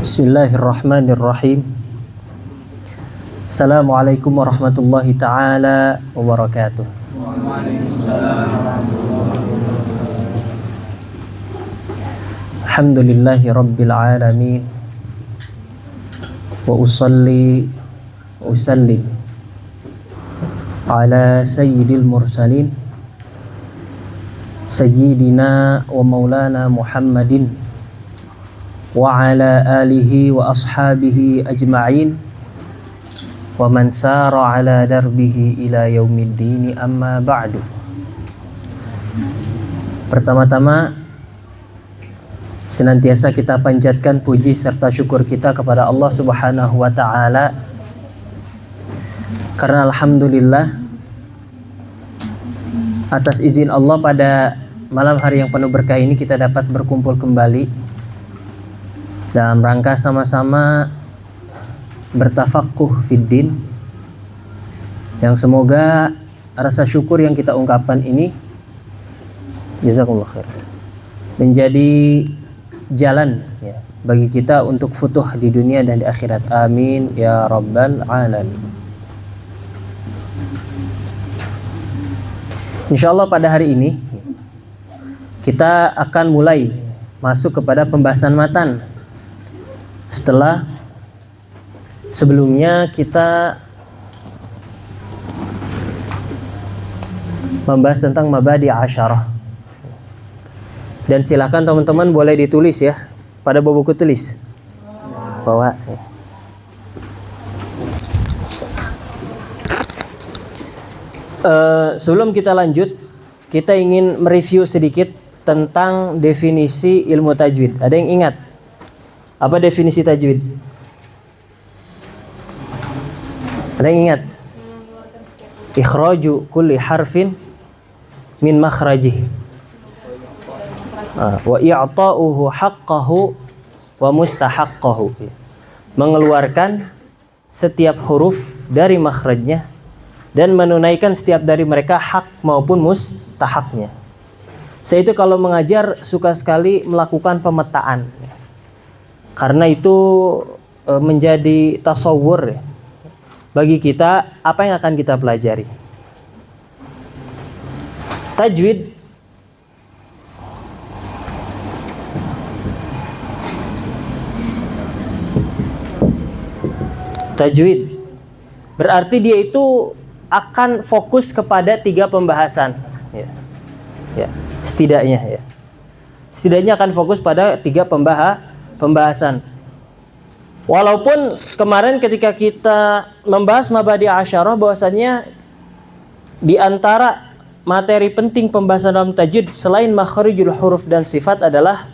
Bismillahirrahmanirrahim. Assalamualaikum warahmatullahi ta'ala wabarakatuh. Alhamdulillahi rabbil alamin. Wa usalli wa usallim ala sayyidil mursalin sayyidina wa maulana Muhammadin wa ala alihi wa ashabihi ajma'in wa man sara ala darbihi ila yaumiddin, amma ba'du. Pertama-tama senantiasa kita panjatkan puji serta syukur kita kepada Allah Subhanahu wa taala, karena alhamdulillah atas izin Allah pada malam hari yang penuh berkah ini kita dapat berkumpul kembali dalam rangka sama-sama bertafaqquh fiddin, yang semoga rasa syukur yang kita ungkapkan ini, jazakumullah khair, menjadi jalan ya bagi kita untuk futuh di dunia dan di akhirat. Amin ya rabbal alamin. Insyaallah pada hari ini kita akan mulai masuk kepada pembahasan matan. Setelah sebelumnya kita membahas tentang mabadi asyarah. Dan silakan teman-teman boleh ditulis ya pada buku tulis. Bawa ya. Sebelum kita lanjut, kita ingin mereview sedikit tentang definisi ilmu tajwid. Ada yang ingat apa definisi tajwid? Ada yang ingat? Ikhraju kulli harfin min makhrajih wa i'ta'uhu haqqahu wa mustahaqqahu. Mengeluarkan setiap huruf dari makhrajnya dan menunaikan setiap dari mereka hak maupun mustahaknya. Saya itu kalau mengajar suka sekali melakukan pemetaan, karena itu menjadi tasawwur bagi kita apa yang akan kita pelajari. Tajwid berarti dia itu akan fokus kepada 3 pembahasan ya. Setidaknya akan fokus pada 3 pembahasan. Walaupun kemarin ketika kita membahas mabadi asyarah bahwasannya di antara materi penting pembahasan dalam tajwid selain makhrijul huruf dan sifat adalah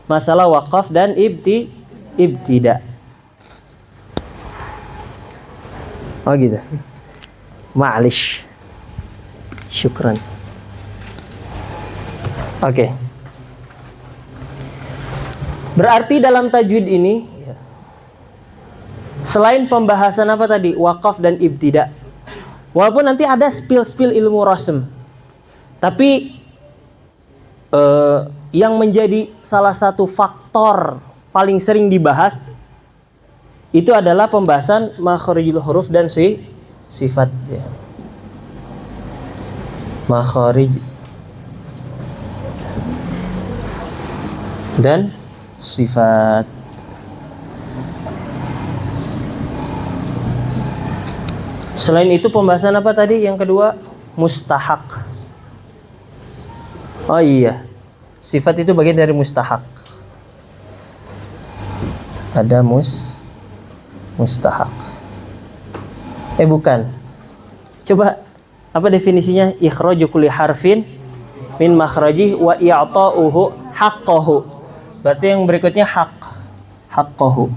masalah waqaf dan ibtida. Oh gitu. Ma'alish. Syukran. Oke. Berarti dalam tajwid ini selain pembahasan apa tadi? Waqaf dan ibtida. Walaupun nanti ada spill ilmu rasm. Tapi yang menjadi salah satu faktor paling sering dibahas itu adalah pembahasan makhrijul huruf dan sifat ya. Makhrij dan sifat. Selain itu pembahasan apa tadi? Yang kedua, mustahak. Oh iya, sifat itu bagian dari mustahak. Ada mustahak. Bukan. Coba apa definisinya? Ikhraju kulli harfin min makhrajih wa i'ta'uhu haqqahu. Berarti yang berikutnya haqqahu.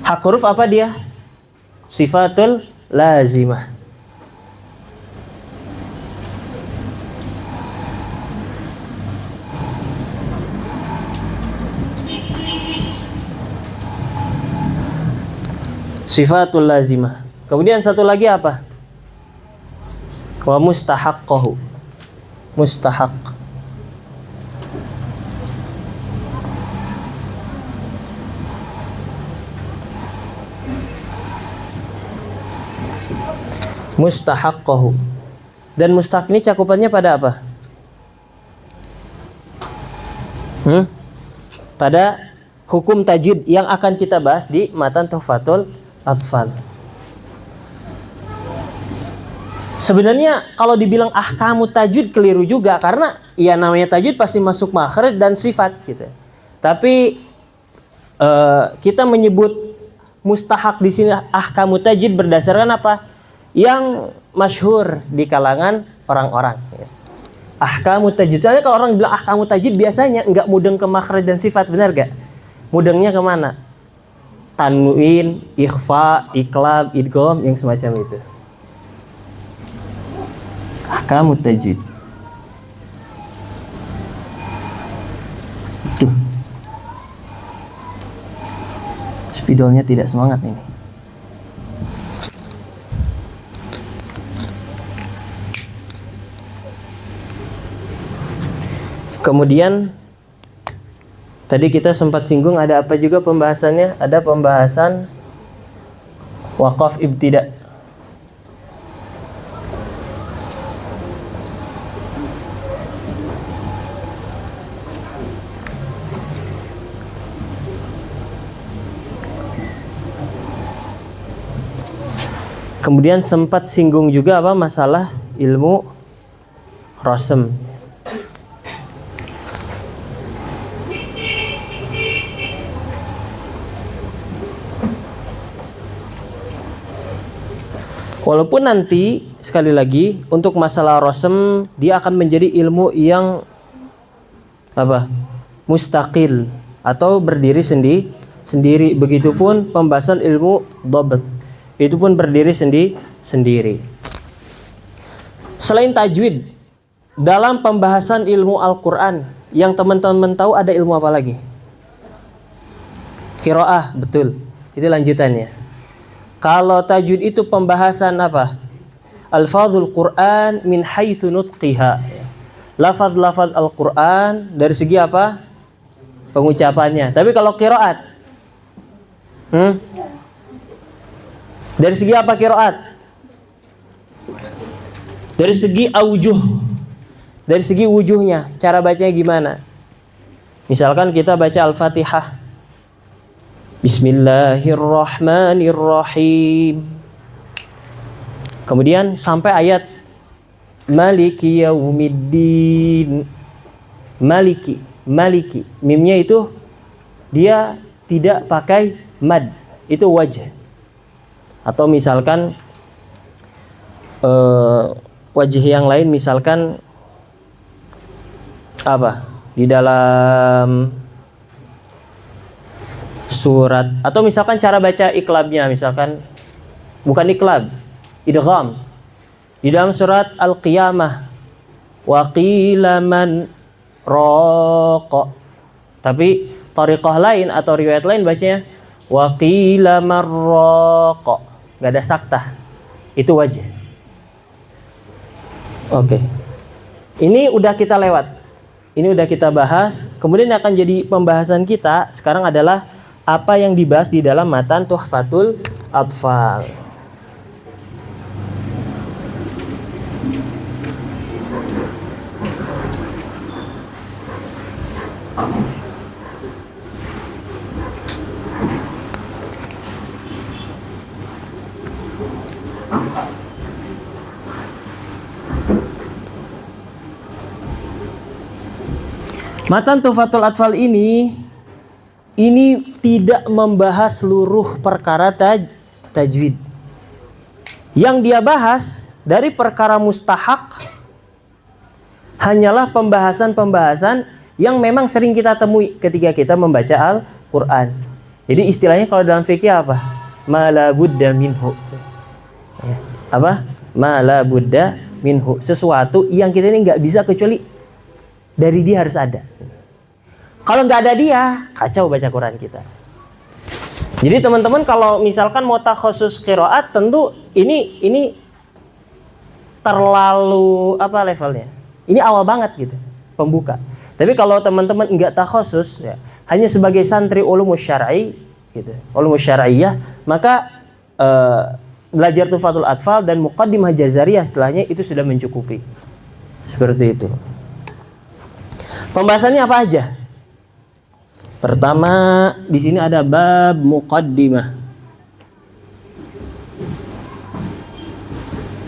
Hak huruf apa dia? Sifatul lazimah. Sifatul lazimah. Kemudian satu lagi apa? Wa mustahaqqahu. Mustahaq. mustahaqqahu. Dan mustahaq ini cakupannya pada apa? Pada hukum tajwid yang akan kita bahas di matan Tuhfatul Atfal. Sebenarnya kalau dibilang ahkamu tajwid keliru juga, karena ya namanya tajwid pasti masuk makhraj dan sifat gitu. Tapi kita menyebut mustahak di sini ahkamu tajwid berdasarkan apa? Yang masyhur di kalangan orang-orang. Ahkamu tajwid. Soalnya kalau orang bilang ahkamu tajwid biasanya nggak mudeng ke makhraj dan sifat, benar gak? Mudengnya kemana? Tanwin, ikhfa, iklab, idgham, yang semacam itu. Ahkamu tajwid. Tuh. Spidolnya tidak semangat ini. Kemudian tadi kita sempat singgung ada apa juga pembahasannya? Ada pembahasan waqaf ibtida. Kemudian sempat singgung juga apa masalah ilmu rasm. Walaupun nanti sekali lagi untuk masalah rasm dia akan menjadi ilmu yang apa? Mustaqil atau berdiri sendiri. Begitupun pembahasan ilmu dhabt. Itu pun berdiri sendiri. Selain tajwid, dalam pembahasan ilmu Al-Qur'an yang teman-teman tahu ada ilmu apa lagi? Qiraah, betul. Itu lanjutannya. Kalau tajwid itu pembahasan apa? Alfadzul Qur'an min haitsu nutqiha. Lafaz-lafaz Al-Qur'an dari segi apa? Pengucapannya. Tapi kalau qiraat? Dari segi apa qiraat? Dari segi aujuh. Dari segi wujuhnya, cara bacanya gimana? Misalkan kita baca Al-Fatihah. Bismillahirrahmanirrahim. Kemudian sampai ayat Maliki yaumiddin. Maliki. Mimnya itu dia tidak pakai mad. Itu wajh. Atau misalkan wajh yang lain misalkan apa? Di dalam surat atau misalkan cara baca iklabnya misalkan bukan iklab, idgham. Di dalam surat Al-Qiyamah wa qila man raqa. Tapi thariqah lain atau riwayat lain bacanya wa qila marraqa. Enggak ada saktah. Itu wajh. Oke. Ini udah kita lewat. Ini udah kita bahas. Kemudian akan jadi pembahasan kita sekarang adalah apa yang dibahas di dalam matan Tuhfatul Atfal. Matan Tuhfatul Atfal ini tidak membahas seluruh perkara tajwid. Yang dia bahas dari perkara mustahak hanyalah pembahasan-pembahasan yang memang sering kita temui ketika kita membaca Al-Quran. Jadi istilahnya kalau dalam fikih apa? Ma la budda minhu. Apa? Ma la budda minhu. Sesuatu yang kita ini nggak bisa kecuali dari dia harus ada. Kalau nggak ada dia, kacau baca Quran kita. Jadi teman-teman kalau misalkan mau takhusus qiraat, tentu ini terlalu apa levelnya? Ini awal banget gitu, pembuka. Tapi kalau teman-teman nggak takhusus, ya, hanya sebagai santri ulumus syar'i, gitu, ulumus syar'iyah, maka belajar Tuhfatul Atfal dan Muqaddimah Jazariyah setelahnya itu sudah mencukupi. Seperti itu. Pembahasannya apa aja? Pertama, di sini ada bab muqaddimah.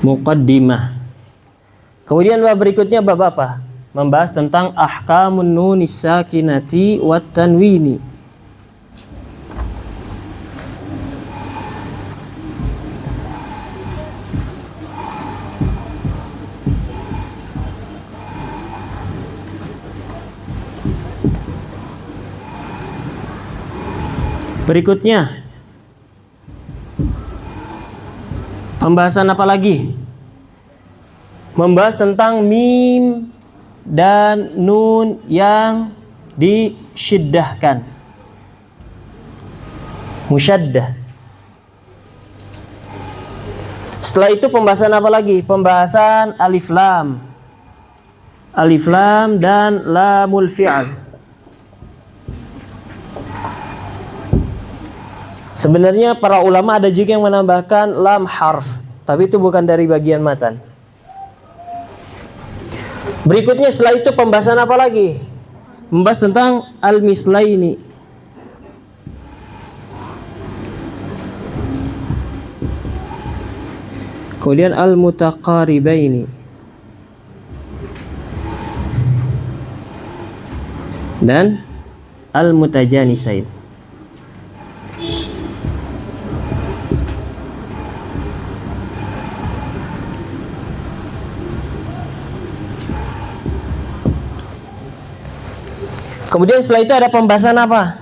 Muqaddimah. Kemudian bab berikutnya bab apa? Membahas tentang ahkamun nunis sakinati wat tanwini. Berikutnya pembahasan apa lagi? Membahas tentang mim dan nun yang disyiddahkan. Musyaddah. Setelah itu pembahasan apa lagi? Pembahasan alif lam. Alif lam dan lamul fi'al. Sebenarnya para ulama ada juga yang menambahkan lam harf, tapi itu bukan dari bagian matan. Berikutnya setelah itu pembahasan apa lagi? Membahas tentang al-mislaini. Kemudian al-mutaqaribaini. Dan al-mutajanisain. Kemudian setelah itu ada pembahasan apa?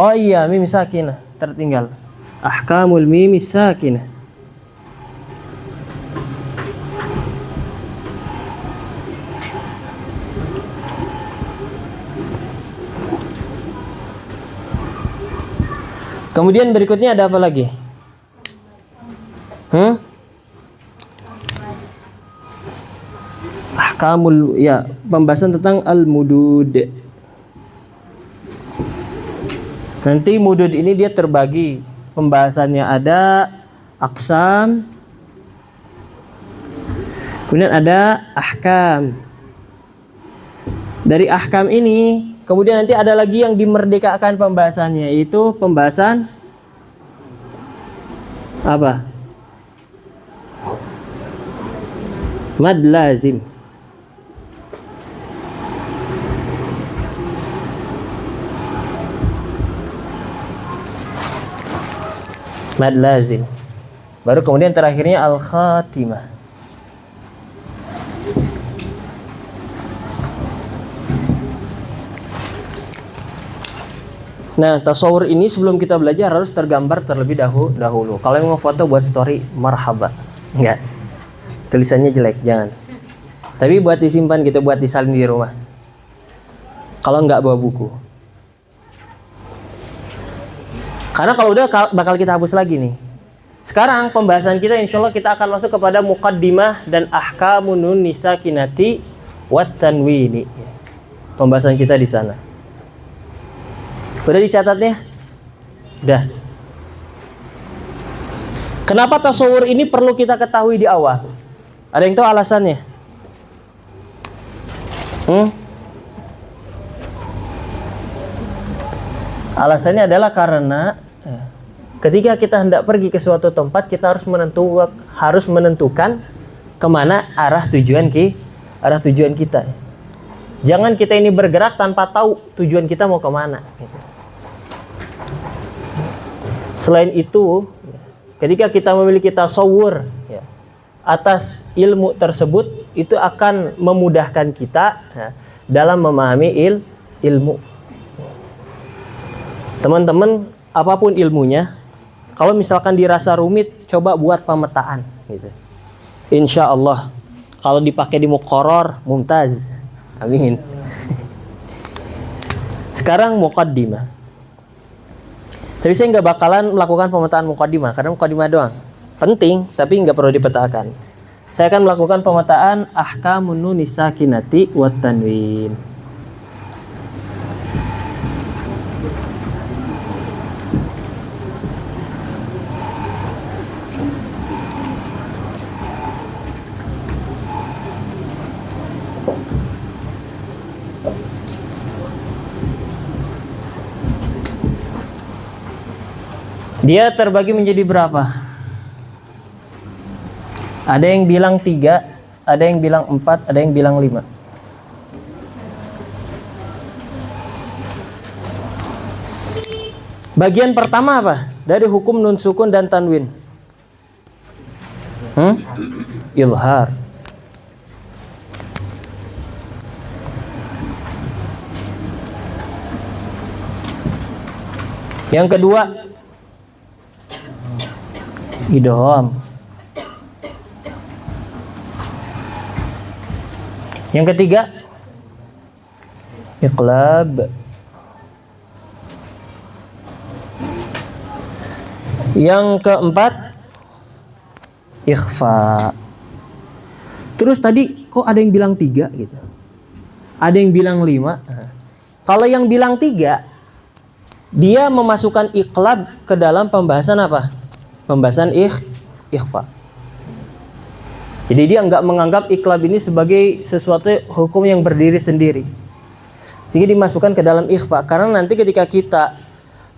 Oh iya, mim sakinah tertinggal. Ahkamul mim sakinah. Kemudian berikutnya ada apa lagi? Ahkamul, ya, pembahasan tentang al-mudud. Nanti mudud ini dia terbagi. Pembahasannya ada aqsam. Kemudian ada ahkam. Dari ahkam ini, kemudian nanti ada lagi yang dimerdekakan pembahasannya, yaitu pembahasan apa? Mad lazim. Mad lazim. Baru kemudian terakhirnya al-khatimah. Nah, tasawur ini sebelum kita belajar harus tergambar terlebih dahulu. Kalau mau foto buat story, marhaba. Enggak. Tulisannya jelek, jangan. Tapi buat disimpan gitu, buat disalin di rumah. Kalau enggak bawa buku. Karena kalau udah bakal kita hapus lagi nih. Sekarang pembahasan kita insya Allah kita akan masuk kepada muqaddimah dan ahkamun nun sakinati wat tanwini. Pembahasan kita di sana. Udah dicatatnya? Udah. Kenapa tasawur ini perlu kita ketahui di awal? Ada yang tahu alasannya? Alasannya adalah karena ketika kita hendak pergi ke suatu tempat, kita harus menentukan kemana arah tujuan kita. Jangan kita ini bergerak tanpa tahu tujuan kita mau kemana. Selain itu, ketika kita memiliki tasawur atas ilmu tersebut, itu akan memudahkan kita dalam memahami ilmu. Teman-teman, apapun ilmunya, kalau misalkan dirasa rumit, coba buat pemetaan gitu. Insya Allah kalau dipakai di muqarrar, mumtaz. Amin. Sekarang muqaddimah. Tapi saya nggak bakalan melakukan pemetaan muqaddimah karena muqaddimah doang. Penting, tapi nggak perlu dipetakan. Saya akan melakukan pemetaan ahkamun nun sakinati wat tanwin. Dia terbagi menjadi berapa? Ada yang bilang 3, ada yang bilang 4, ada yang bilang 5. Bagian pertama apa? Dari hukum nun sukun dan tanwin. Izhar. Yang kedua, idgham. Yang ketiga, iqlab. Yang keempat, ikhfa. Terus tadi kok ada yang bilang 3 gitu, ada yang bilang 5. Kalau yang bilang 3, dia memasukkan iqlab ke dalam pembahasan apa? Pembahasan ikhfa. Jadi dia nggak menganggap iqlab ini sebagai sesuatu hukum yang berdiri sendiri, sehingga dimasukkan ke dalam ikhfa. Karena nanti ketika kita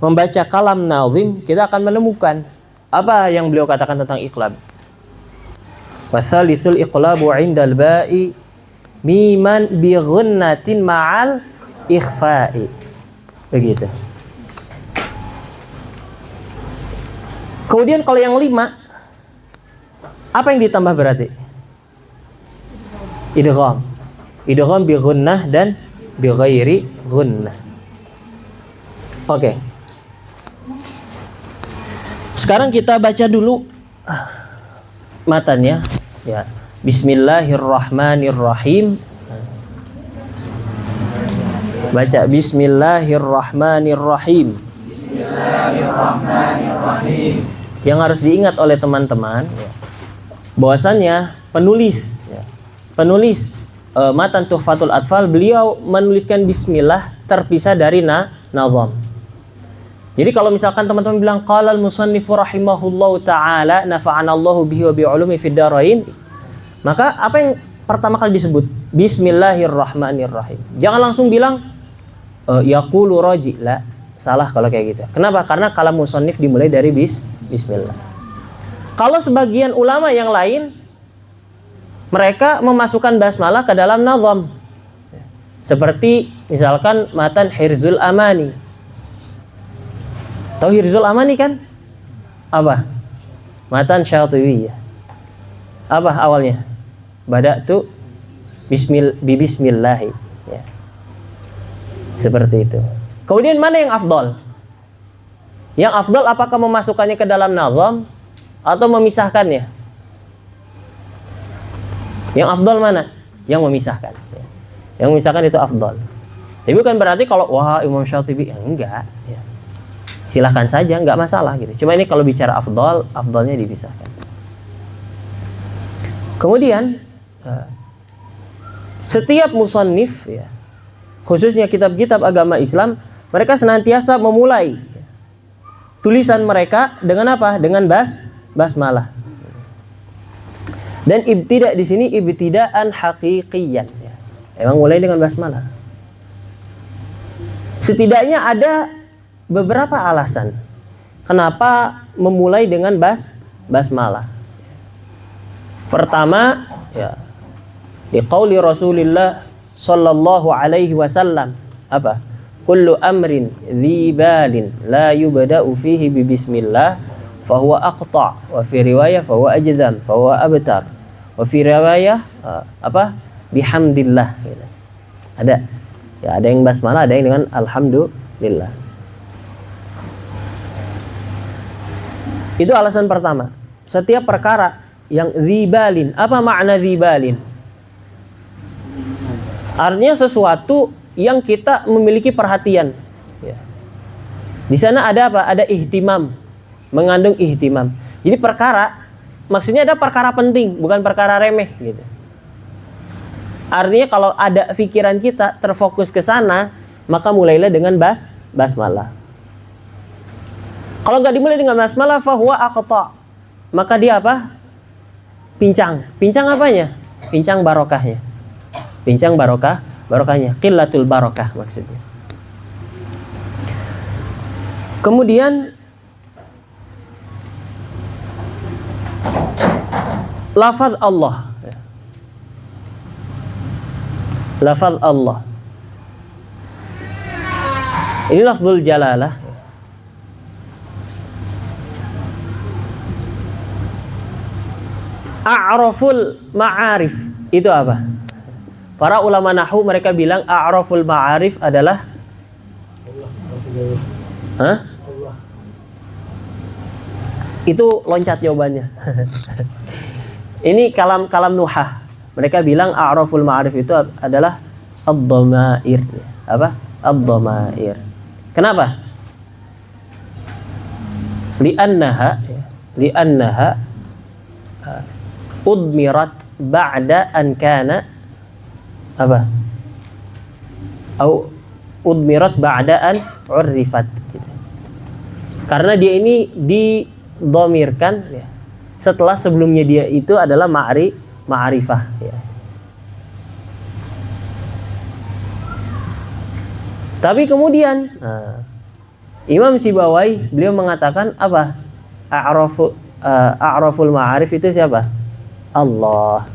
membaca kalam nazim, kita akan menemukan apa yang beliau katakan tentang iqlab. Wasalisul iqlabu indal ba'i miman bi ghunnatin ma'al ikhfa'i. Begitu. Kemudian kalau yang 5, apa yang ditambah berarti? Idgham. Idgham bi ghunnah dan bi ghairi ghunnah. Oke. Sekarang kita baca dulu matanya, ya. Bismillahirrahmanirrahim. Baca Bismillahirrahmanirrahim. Bismillahirrahmanirrahim. Yang harus diingat oleh teman-teman, ya, bahwasannya penulis matan Tuhfatul Atfal, beliau menuliskan bismillah terpisah dari nazam. Jadi kalau misalkan teman-teman bilang qala al-musannifu rahimahullahu taala nafa'anallahu bihi wa bi'ulumi fid dharain, maka apa yang pertama kali disebut? Bismillahirrahmanirrahim. Jangan langsung bilang yaqulu raji. La, salah kalau kayak gitu. Kenapa? Karena kalam musannif dimulai dari bismillah. Kalau sebagian ulama yang lain, mereka memasukkan basmalah ke dalam nazam. Seperti misalkan matan Hirzul Amani. Tahu Hirzul Amani kan? Apa? Matan Syatibiyah. Apa awalnya? Bada'tu bismillahi. Ya. Seperti itu. Kemudian mana yang afdal? Yang afdal apakah memasukkannya ke dalam nazam atau memisahkannya? Yang afdal mana? Yang memisahkan. Ya. Yang memisahkan itu afdal. Tapi bukan berarti kalau wah Imam Syatibi, ya, enggak. Ya. Silahkan saja, enggak masalah gitu. Cuma ini kalau bicara afdal, afdalnya dipisahkan. Kemudian setiap musannif, ya, khususnya kitab-kitab agama Islam, mereka senantiasa memulai tulisan mereka dengan apa? Dengan basmalah. Dan ibtida di sini ibtidaan haqiqiyan, ya. Emang mulai dengan basmalah. Setidaknya ada beberapa alasan kenapa memulai dengan basmalah. Pertama, ya, di qauli Rasulullah sallallahu alaihi wasallam, apa? Kullu amrin dzibalin la yubda'u fihi bi bismillah fahuwa aqta', wa fi riwayah fahuwa ajzam, fahuwa abtar, wa fi riwayah apa? Bihamdillah gitu. Ada. Ya, ada yang basmalah, ada yang dengan alhamdulillah. Itu alasan pertama. Setiap perkara yang dzibalin, apa makna dzibalin? Artinya sesuatu yang kita memiliki perhatian. Ya. Di sana ada apa? Ada ihtimam, mengandung ihtimam. Jadi perkara, maksudnya ada perkara penting, bukan perkara remeh gitu. Artinya kalau ada pikiran kita terfokus ke sana, maka mulailah dengan basmalah. Kalau nggak dimulai dengan basmalah, fahuwa aqta', maka dia apa? Pincang. Pincang apanya? Pincang barokahnya. Pincang barokahnya. Qillatul barokah maksudnya. Kemudian lafaz Allah. Lafaz Allah. Ini lafzul jalalah. A'raful ma'arif itu apa? Para ulama nahwu mereka bilang a'raful ma'arif adalah Hah? Itu loncat jawabannya. Ini kalam nuhah. Mereka bilang a'raful ma'arif itu adalah ad-dhamair. Apa? Ad-dhamair. Kenapa? Li'annaha udmirat ba'da an kana apa? Au udmirat ba'da an urrifat gitu. Karena dia ini didhamirkan ya, setelah sebelumnya dia itu adalah ma'rifah ya. Tapi kemudian Imam Sibawai beliau mengatakan apa? A'raful ma'arif itu siapa? Allah.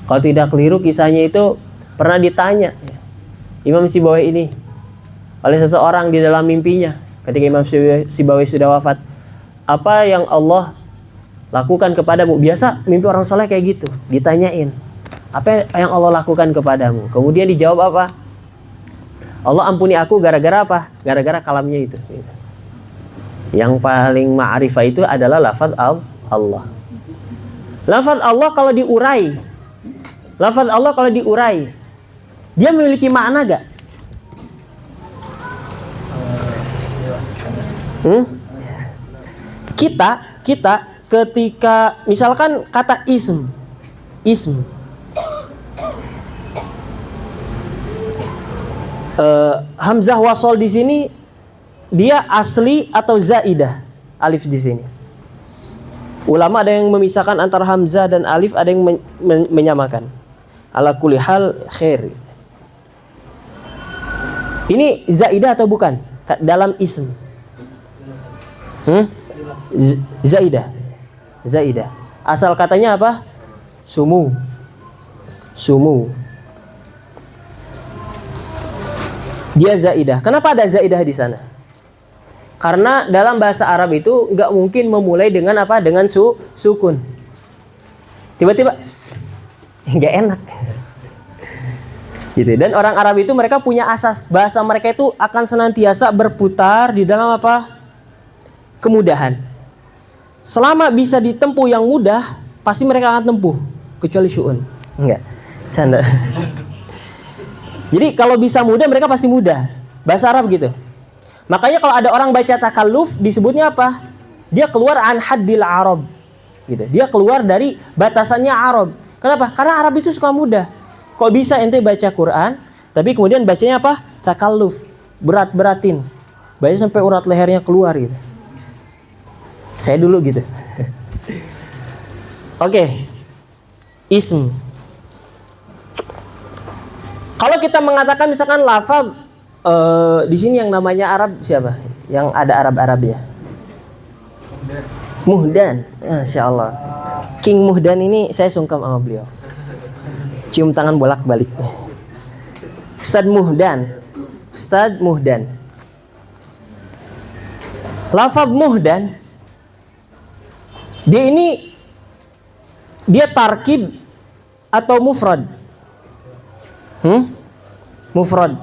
Kalau tidak keliru kisahnya itu pernah ditanya ya, Imam Sibawai ini oleh seseorang di dalam mimpinya ketika Imam Sibawai sudah wafat. Apa yang Allah lakukan kepadamu? Biasa mimpi orang soleh kayak gitu, ditanyain apa yang Allah lakukan kepadamu. Kemudian dijawab apa? Allah ampuni aku gara-gara apa? Gara-gara kalamnya itu. Yang paling ma'rifah itu adalah lafaz Allah. Lafaz Allah kalau diurai, dia memiliki makna gak? Kita ketika misalkan kata ism hamzah wasol di sini dia asli atau zaidah alif di sini. Ulama ada yang memisahkan antara hamzah dan alif, ada yang menyamakan. Ala kulli hal khair. Ini zaidah atau bukan dalam ism? Zaidah. Asal katanya apa? Sumu. Dia zaidah. Kenapa ada zaidah di sana? Karena dalam bahasa Arab itu nggak mungkin memulai dengan apa? Dengan sukun. Tiba-tiba nggak enak. Gitu. Dan orang Arab itu mereka punya asas, bahasa mereka itu akan senantiasa berputar di dalam apa? Kemudahan. Selama bisa ditempuh yang mudah, pasti mereka akan tempuh, kecuali syu'un. Enggak. Canda. Jadi kalau bisa mudah, mereka pasti mudah. Bahasa Arab gitu. Makanya kalau ada orang baca takalluf, disebutnya apa? Dia keluar an haddil Arab. Gitu. Dia keluar dari batasannya Arab. Kenapa? Karena Arab itu suka mudah. Kok bisa ente baca Quran, tapi kemudian bacanya apa? Takalluf. Berat-beratin. Baca sampai urat lehernya keluar gitu. Saya dulu gitu. Oke. Ism. Kalau kita mengatakan misalkan lafaz di sini yang namanya Arab siapa? Yang ada Arab-Arabnya. Muhdan. Masya Allah. King Muhdan ini saya sungkem sama beliau. Cium tangan bolak-balik. Ustadz Muhdan. Lafaz Muhdan dia tarkib atau mufrad? Mufrad.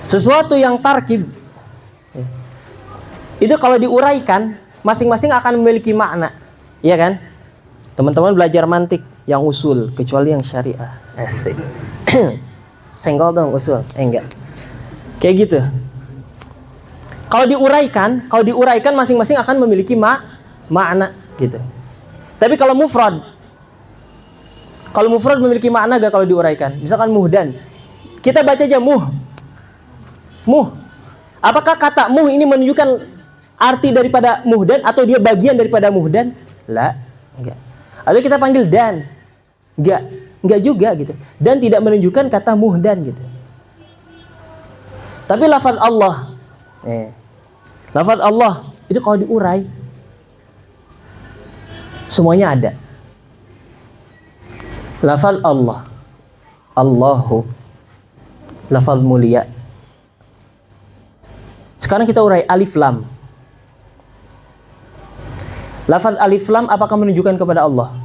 Sesuatu yang tarkib itu kalau diuraikan masing-masing akan memiliki makna, iya kan? Teman-teman belajar mantik yang usul, kecuali yang syariah. Asik. Senggol dong usul. Enggak. Kayak gitu. Kalau diuraikan masing-masing akan memiliki makna gitu. Tapi kalau mufrad memiliki makna gak kalau diuraikan? Misalkan muhdan. Kita baca aja muh. Apakah kata muh ini menunjukkan arti daripada muhdan atau dia bagian daripada muhdan? La, enggak. Lalu kita panggil dan. Enggak juga gitu. Dan tidak menunjukkan kata muhdan gitu. Tapi lafaz Allah. Lafaz Allah itu kalau diurai Semuanya ada. Lafal Allah, Allahu, lafal mulia. Sekarang kita urai alif lam. Lafal alif lam apakah menunjukkan kepada Allah?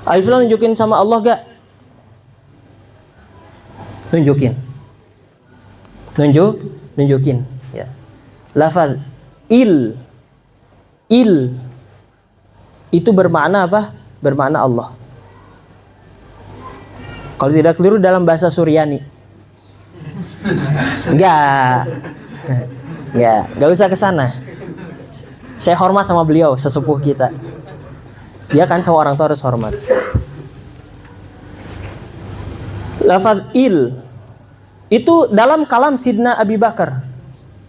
Alif lam nunjukin sama Allah gak? Nunjukin. Ya. Lafal il itu bermakna apa? Bermakna Allah. Kalau tidak keliru dalam bahasa Suryani. Enggak usah ke sana. Saya hormat sama beliau, sesepuh kita. Dia kan sama orang tua harus hormat. Lafaz il itu dalam kalam Sidna Abi Bakar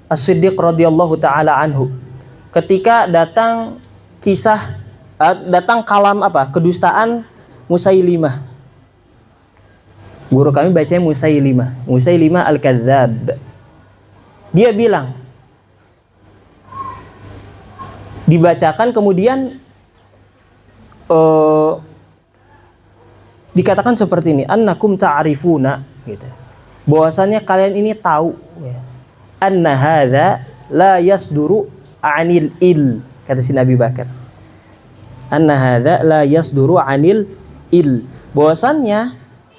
As-Siddiq radhiyallahu taala anhu. Ketika datang kalam kedustaan Musailimah. Guru kami bacanya Musailimah Al-Kadzab. Dia bilang, dibacakan kemudian dikatakan seperti ini, annakum ta'rifuna gitu. Bahwasanya kalian ini tahu ya. Anna hadza la yasduru 'anil il, kata si Nabi Bakar. Anna hadza la yasduru 'anil il. Bahwasannya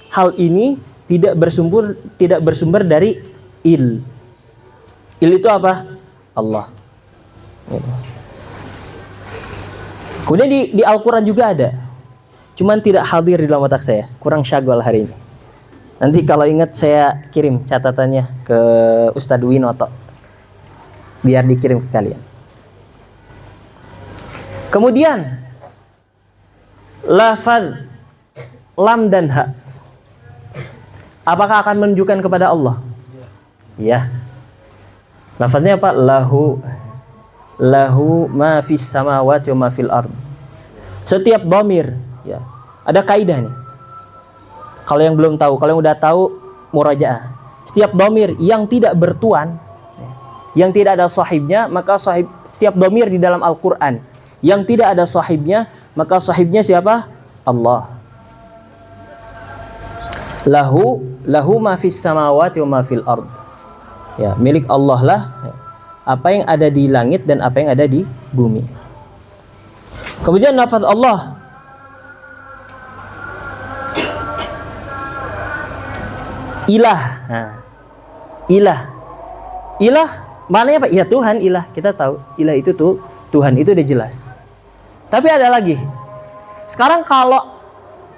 hal ini tidak bersumber dari il. Il itu apa? Allah. Gitu. Kemudian di Al-Quran juga ada. Cuman tidak hadir di dalam otak saya. Kurang syagol hari ini. Nanti kalau ingat saya kirim catatannya ke Ustadz Winoto. Biar dikirim ke kalian. Kemudian lafaz lam dan ha. Apakah akan menunjukkan kepada Allah? Ya. Lafaznya apa? Lahu ma fis samawati wa ma fil ard. Setiap dhamir ya. Ada kaidah nih. Kalau yang belum tahu, kalau yang udah tahu murajaah. Setiap dhamir yang tidak bertuan, yang tidak ada sahibnya, maka setiap dhamir di dalam Al-Qur'an yang tidak ada sahibnya, maka sahibnya siapa? Allah. Lahu ma fis samawati wa ma fil ard. Ya, milik Allah lah ya, apa yang ada di langit dan apa yang ada di bumi. Kemudian lafaz Allah ilah. Nah, ilah maknanya apa? Ya Tuhan, ilah. Kita tahu ilah itu tuh Tuhan, itu udah jelas. Tapi ada lagi. Sekarang kalau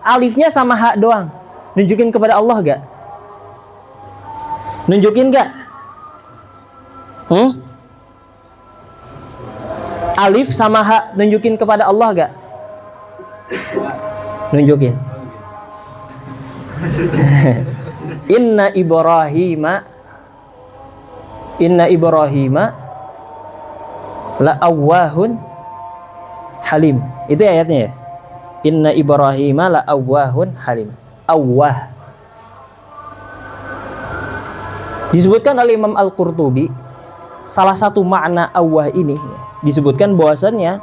alifnya sama ha doang, nunjukin kepada Allah gak? Nunjukin gak? Alif sama ha nunjukin kepada Allah gak? Nunjukin. Inna Ibrahima la awwahun halim. Itu ayatnya ya. Inna Ibrahima la awwahun halim. Awwah disebutkan oleh Imam Al-Qurtubi. Salah satu makna awwah ini disebutkan bahwasannya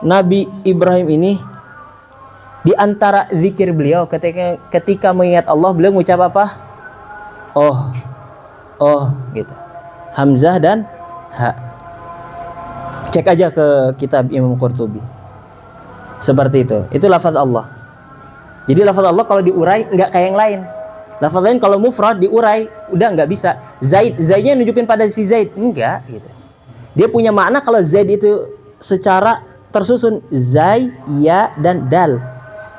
Nabi Ibrahim ini di antara zikir beliau ketika mengingat Allah, beliau mengucap apa? Oh gitu. Hamzah dan ha. Cek aja ke kitab Imam Qurtubi. Seperti itu. Itu lafaz Allah. Jadi lafaz Allah kalau diurai enggak kayak yang lain. Lafaz lain kalau mufrad diurai udah enggak bisa. Zaidnya nunjukin pada si Zaid, enggak gitu. Dia punya makna kalau Zaid itu secara tersusun zai, ya dan dal.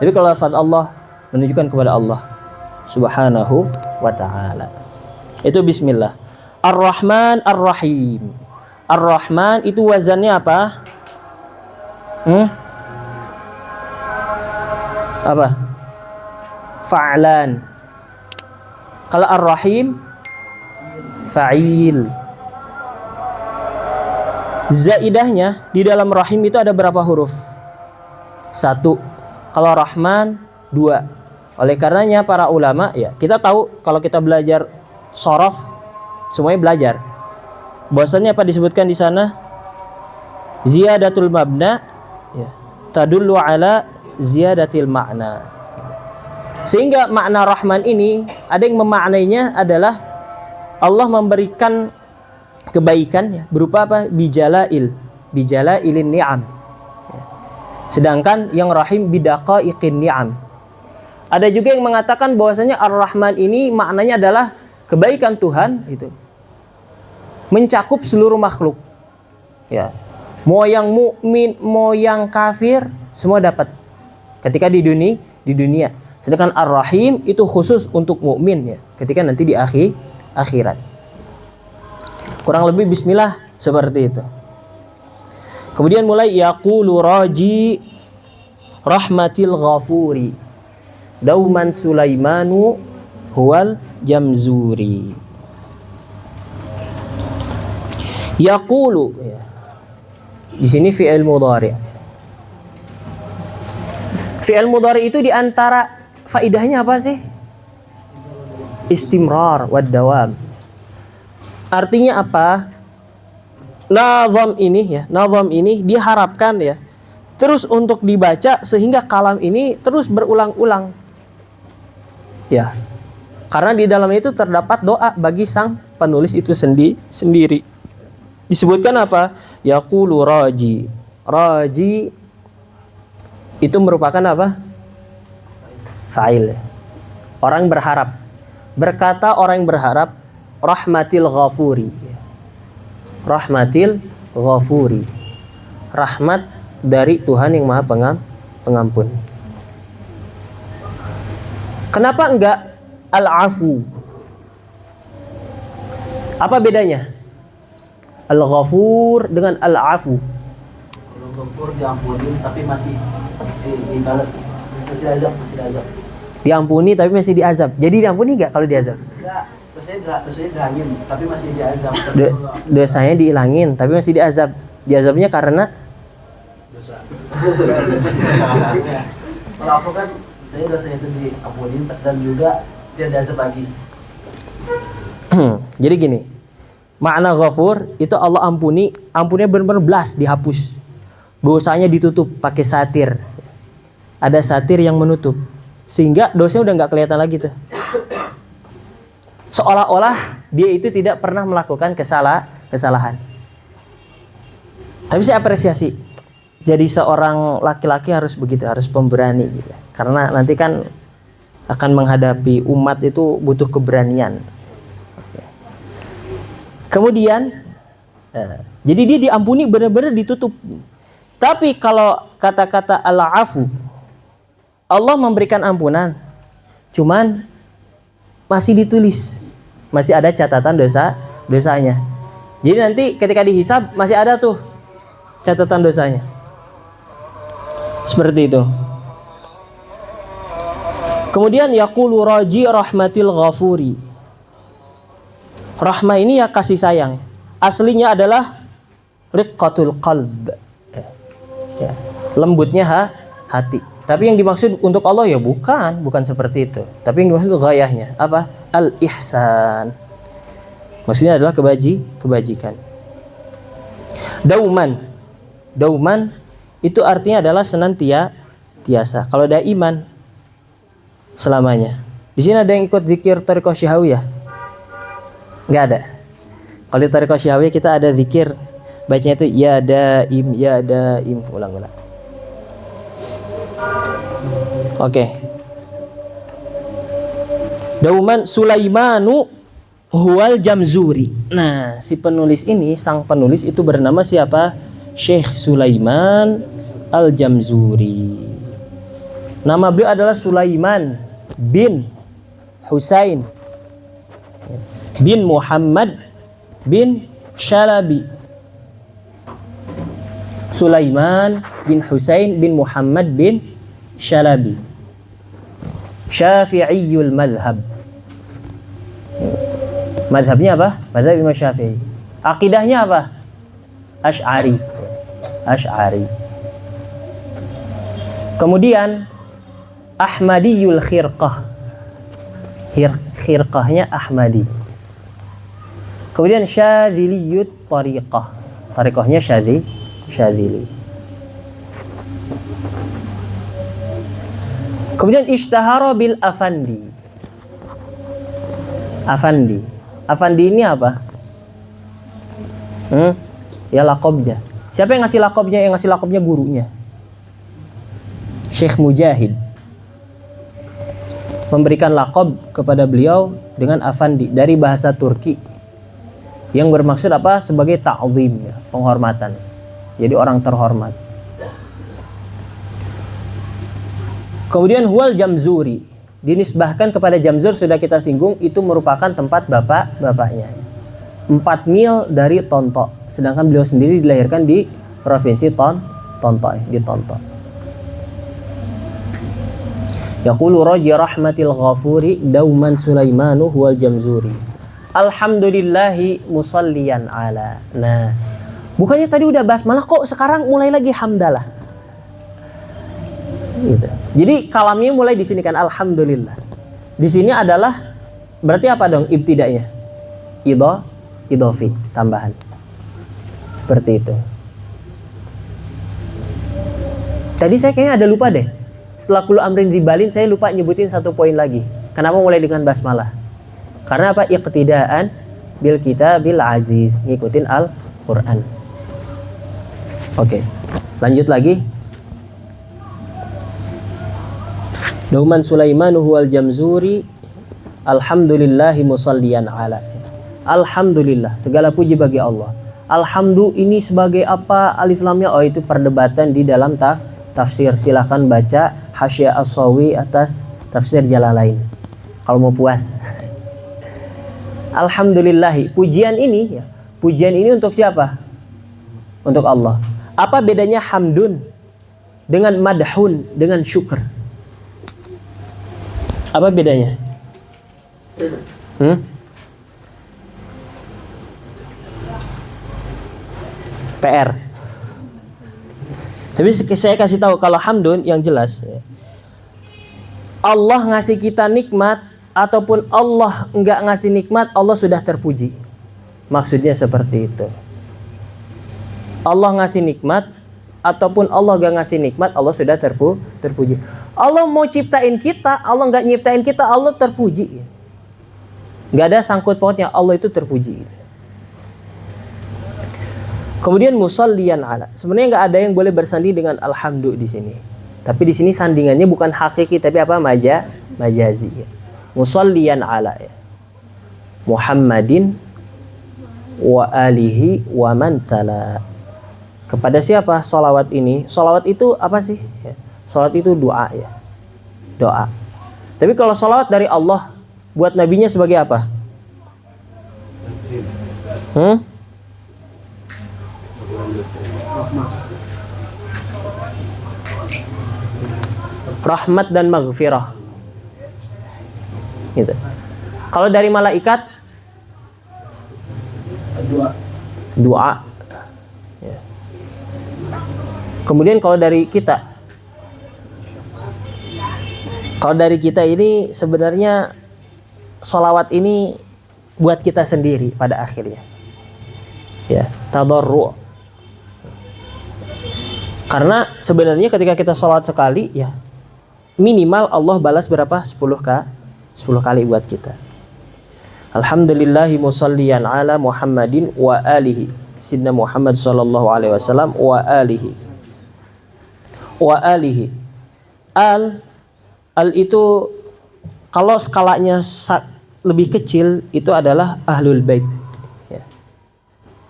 Tapi kalau lafaz Allah menunjukkan kepada Allah Subhanahu wa ta'ala. Itu bismillah. Ar-Rahman Ar-Rahim. Ar-Rahman itu wazannya apa? Apa? Fa'lan. Kalau Ar-Rahim fa'il. Zaidahnya di dalam rahim itu ada berapa huruf? 1. Kalau Rahman 2. Oleh karenanya para ulama ya, kita tahu kalau kita belajar shorof semuanya belajar. Bahwasanya apa disebutkan di sana? Ziyadatul mabna ya, tadullu ala ziyadatil makna. Sehingga makna Rahman ini ada yang memaknainya adalah Allah memberikan kebaikan ya, berupa apa? Bijalailin ni'am. Sedangkan yang Rahim bidaqaiqin ni'am. Ada juga yang mengatakan bahwasanya Ar-Rahman ini maknanya adalah kebaikan Tuhan itu mencakup seluruh makhluk. Ya. Mau yang mukmin, mau yang kafir, semua dapat ketika di dunia. Sedangkan Ar-Rahim itu khusus untuk mukmin ya, ketika nanti di akhirat. Kurang lebih bismillah seperti itu. Kemudian mulai yaqulu raji rahmatil ghafuri dauman Sulaimanu huwal jamzuri. Yaqulu ya. Di sini fi'il mudhari. Fi'il mudhari itu diantara faidahnya apa sih? Istimrar wad dawam. Artinya apa? Nazam ini diharapkan ya terus untuk dibaca sehingga kalam ini terus berulang-ulang. Ya. Karena di dalam itu terdapat doa bagi sang penulis itu sendiri. Disebutkan apa? Yaqulu raji. Raji itu merupakan apa? Fa'il. Orang berharap. Berkata orang berharap rahmatil ghafuri. Rahmatil ghafuri. Rahmat dari Tuhan yang Maha Pengampun. Kenapa enggak al-afu? Apa bedanya? Al-Ghafur dengan Al-Afu. Kalau Ghafur diampuni tapi masih dibalas, masih diazab. Diampuni tapi masih diazab. Jadi diampuni enggak kalau diazab? Enggak, dosanya dihilangin tapi masih diazab. Dosanya dihilangin tapi masih diazab. Diazabnya karena dosa. Kalau Afu kan dari dosanya itu diampuni dan juga dia diazab lagi. Jadi gini. Makna ghafur itu Allah ampunnya benar-benar belas, dihapus. Dosanya ditutup pakai satir. Ada satir yang menutup. Sehingga dosanya udah nggak kelihatan lagi tuh. Seolah-olah dia itu tidak pernah melakukan kesalahan. Tapi saya apresiasi. Jadi seorang laki-laki harus begitu, harus pemberani gitu. Karena nanti kan akan menghadapi umat itu butuh keberanian. Kemudian, jadi dia diampuni benar-benar ditutup. Tapi kalau kata-kata al-afu, Allah memberikan ampunan, cuman masih ditulis, masih ada catatan dosanya. Jadi nanti ketika dihisab masih ada tuh catatan dosanya. Seperti itu. Kemudian yaqulu raji rahmatil ghafuri. Rahmah ini ya kasih sayang. Aslinya adalah riqqatul qalb. Ya. Lembutnya hati. Tapi yang dimaksud untuk Allah ya bukan seperti itu. Tapi yang dimaksud ghayahnya apa? Al-ihsan. Maksudnya adalah kebajikan. Dauman itu artinya adalah senantiasa. Kalau daiman selamanya. Di sini ada yang ikut zikir thariqah syahawiyah? Enggak ada. Kalau di thariqah syahawiyah kita ada zikir bacanya itu ya daim ulang-ulang. Oke. Dauman Sulaimanu huwal jamzuri. Nah, si penulis ini, sang penulis itu bernama siapa? Syekh Sulaiman Al-Jamzuri. Nama beliau adalah Sulaiman bin Husain bin Muhammad bin Shalabi. Sulaiman bin Husain bin Muhammad bin Shalabi. Syafi'iyul madhab. Madhabnya apa? Madhab Imam Syafi'i. Akidahnya apa? Asy'ari. Kemudian Ahmadiyul khirqah. Khirqahnya Ahmadi. Kemudian syadziliyut tariqah. Tariqahnya syadzili. Kemudian ishtahara bil afandi. Afandi ini apa? Ya laqabnya. Siapa yang ngasih laqabnya? Yang ngasih laqabnya gurunya. Syekh Mujahid memberikan laqab kepada beliau dengan afandi dari bahasa Turki yang bermaksud apa? Sebagai ta'zim, ya, penghormatan. Jadi orang terhormat. Kemudian huwal Jamzuri, dinisbahkan kepada Jamzur, sudah kita singgung, itu merupakan tempat bapaknya. 4 mil dari Tonto, sedangkan beliau sendiri dilahirkan di provinsi Tonto, di Tonto. Yaqulu raji rahmatil ghafuri dauman Sulaimanu huwal Jamzuri. Alhamdulillahi musalliyan ala. Nah, bukannya tadi udah basmalah, kok sekarang mulai lagi hamdalah. Gitu. Jadi kalamnya mulai di sini kan, alhamdulillah. Di sini adalah berarti apa dong ibtidanya? Idhofi, tambahan. Seperti itu. Tadi saya kayaknya ada lupa deh. Setelah kulu amrin zibalin saya lupa nyebutin satu poin lagi. Kenapa mulai dengan basmalah? Karena apa? Iqtidaan bil kitabil aziz, ngikutin Al-Qur'an. Oke. Lanjut lagi. Dauman Sulaimanu huwal Jamzuri alhamdulillahi musalliyan ala. Alhamdulillah, segala puji bagi Allah. Alhamdu ini sebagai apa? Alif lamnya, oh itu perdebatan di dalam tafsir. Silahkan baca Hasyiah As-Sawi atas tafsir Jalalain kalau mau puas. Alhamdulillahi, pujian ini untuk siapa? Untuk Allah. Apa bedanya hamdun dengan madhun dengan syukur? Apa bedanya? PR. Tapi saya kasih tahu, kalau hamdun yang jelas, Allah ngasih kita nikmat ataupun Allah enggak ngasih nikmat, Allah sudah terpuji. Maksudnya seperti itu. Allah ngasih nikmat ataupun Allah enggak ngasih nikmat, Allah sudah terpuji. Allah mau ciptain kita, Allah nggak nyiptain kita, Allah terpuji. Nggak ada sangkut pautnya, Allah itu terpuji. Kemudian musalliyan ala. Sebenarnya nggak ada yang boleh bersanding dengan alhamdu di sini. Tapi di sini sandingannya bukan hakiki, tapi apa? Majazi. Musalliyan ala. Muhammadin wa alihi wa man tala. Kepada siapa sholawat ini? Sholawat itu apa sih? Salat itu doa, ya. Doa. Tapi kalau salawat dari Allah buat nabinya sebagai apa? Rahmat dan maghfirah. Gitu. Kalau dari malaikat doa. Ya. Kemudian kalau dari kita, ini sebenarnya sholawat ini buat kita sendiri pada akhirnya. Ya, tadarru'. Karena sebenarnya ketika kita sholawat sekali, ya minimal Allah balas berapa? 10 kali buat kita. Alhamdulillahi musalliyan ala Muhammadin wa alihi. Sidna Muhammad sallallahu alaihi wasallam wa alihi. Wa alihi. Al itu kalau skalanya lebih kecil itu adalah ahlul bait, ya.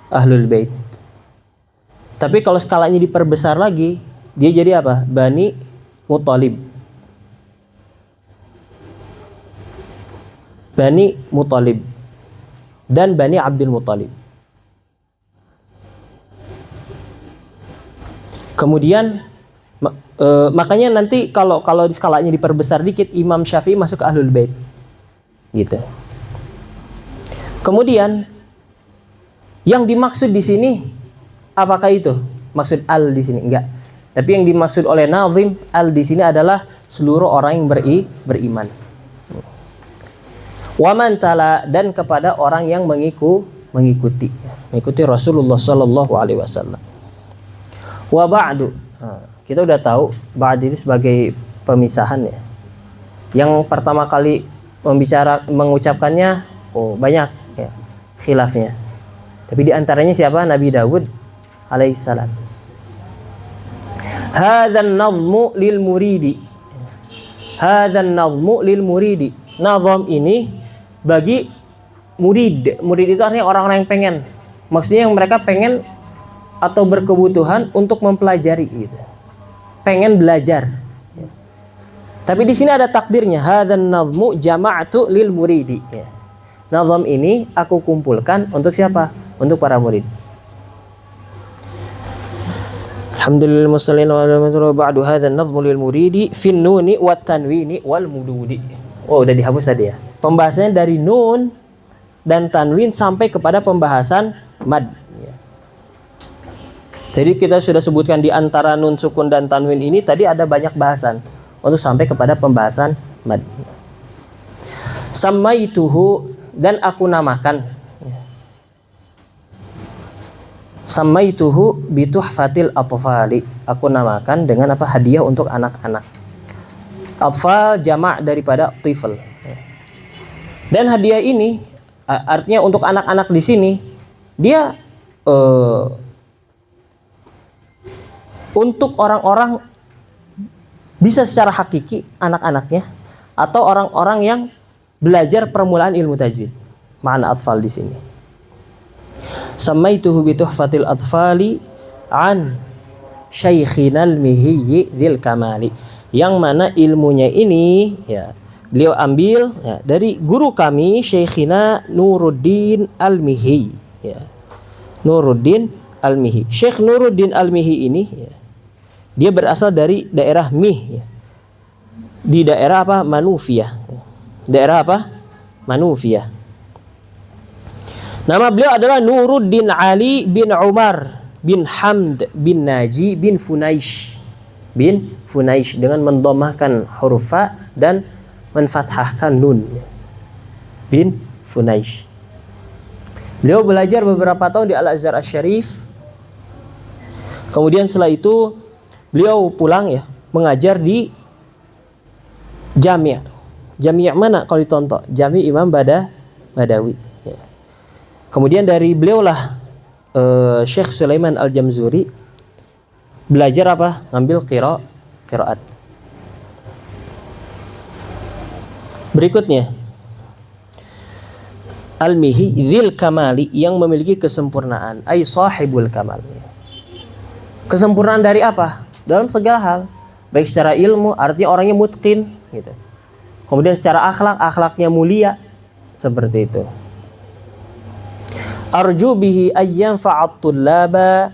Ahlul bait. Tapi kalau skalanya diperbesar lagi, dia jadi apa? Bani Muthalib. Bani Muthalib dan Bani Abdul Muthalib. Kemudian makanya nanti kalau di skalanya diperbesar dikit, Imam Syafi'i masuk ke Ahlul Bait. Gitu. Kemudian yang dimaksud di sini apakah itu? Maksud al di sini enggak. Tapi yang dimaksud oleh nazim al di sini adalah seluruh orang yang beriman. Wa man tala, dan kepada orang yang mengikuti Rasulullah Sallallahu Alaihi Wasallam. Wa ba'du, kita udah tahu ba'd ini sebagai pemisahan ya. Yang pertama kali mengucapkannya banyak ya khilafnya. Tapi di antaranya siapa? Nabi Dawud alaihissalam. Hadzal nazmu lil muridi. Hadzal nazmu lil muridi. Nazam ini bagi murid. Murid itu artinya orang-orang yang pengen. Maksudnya yang mereka pengen atau berkebutuhan untuk mempelajari gitu. Pengen belajar. Tapi di sini ada takdirnya. Hadzal nazmu jama'tu lil muridi. Ya. Nazam ini aku kumpulkan untuk siapa? Untuk para murid. Alhamdulillah musallin wa ala ba'du hadzal nazmu lil muridi fin nuni wat tanwini wal mududi. Oh, udah dihapus tadi ya. Pembahasannya dari nun dan tanwin sampai kepada pembahasan mad. Ya. Jadi kita sudah sebutkan di antara nun sukun dan tanwin ini tadi ada banyak bahasan untuk sampai kepada pembahasan mad. Samaituhu, dan aku namakan. Samaituhu bituhfatil atfali. Aku namakan dengan apa? Hadiah untuk anak-anak. Atfal jamak daripada tifl. Dan hadiah ini artinya untuk anak-anak di sini dia untuk orang-orang bisa secara hakiki anak-anaknya atau orang-orang yang belajar permulaan ilmu tajwid. Ma'na atfal di sini. Samaituhu bi tuhfatil atfali an syaikhina al-mihiyyi dzil kamali. Yang mana ilmunya ini ya beliau ambil ya dari guru kami Syekhina Nuruddin Al-Mihi ya. Nuruddin Al-Mihi. Syekh Nuruddin Al-Mihi ini ya, dia berasal dari daerah Mih ya. Di daerah apa? Manufiyah. Daerah apa? Manufiyah. Nama beliau adalah Nuruddin Ali bin Umar bin Hamd bin Naji bin Funaish. Bin Funaish dengan mendomahkan huruf fa dan menfathahkan nun. Bin Funaish. Beliau belajar beberapa tahun di Al-Azhar Asy-Syarif. Kemudian setelah itu beliau pulang ya, mengajar di Jami'. Jami' mana kalau ditonton? Jami' Imam Badawi. Ya. Kemudian dari beliaulah Syekh Sulaiman Al-Jamzuri belajar apa? Ngambil qiraat. Berikutnya Al-Mihi dzil kamali, yang memiliki kesempurnaan, ay sahibul kamal. Kesempurnaan dari apa? Dalam segala hal, baik secara ilmu, artinya orangnya mutqin gitu. Kemudian secara akhlaknya mulia, seperti itu. Arju bihi ayyan fa'at tullaba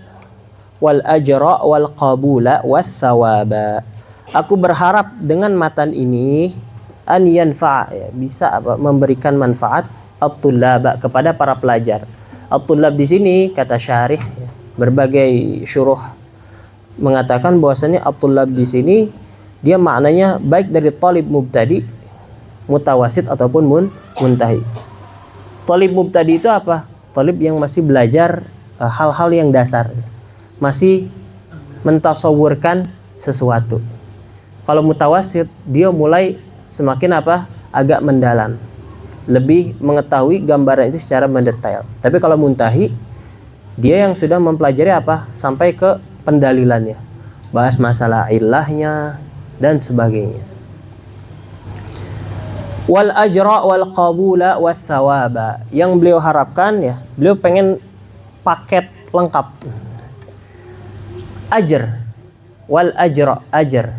wal ajra wal qabula was thawaba. Aku berharap dengan matan ini an yanfa', ya, bisa apa? Memberikan manfaat at-tullaba kepada para pelajar. At-tullab di sini kata syarih ya, berbagai syuruh mengatakan bahwasanya at-tullab di sini dia maknanya baik dari talib mubtadi, mutawasid ataupun muntahi. Talib mubtadi itu apa? Talib yang masih belajar hal-hal yang dasar, masih mentasawurkan sesuatu. Kalau mutawasid dia mulai semakin apa? Agak mendalam, lebih mengetahui gambaran itu secara mendetail. Tapi kalau muntahi dia yang sudah mempelajari apa? Sampai ke pendalilannya, bahas masalah ilahnya dan sebagainya. Wal ajra wal qabula was thawaba, yang beliau harapkan ya, beliau pengen paket lengkap. Ajr wal ajra, ajr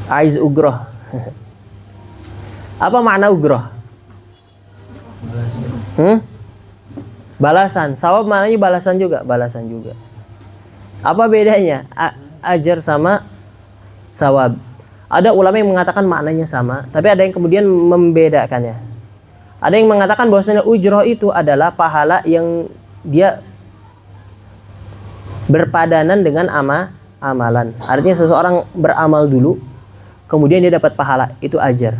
aiz ugroh. Apa makna ugroh? Balasan. Sawab maknanya balasan juga, balasan juga. Apa bedanya ajar sama sawab? Ada ulama yang mengatakan maknanya sama, tapi ada yang kemudian membedakannya. Ada yang mengatakan bahwasanya ujroh itu adalah pahala yang dia berpadanan dengan amalan. Artinya seseorang beramal dulu, kemudian dia dapat pahala, itu ajar.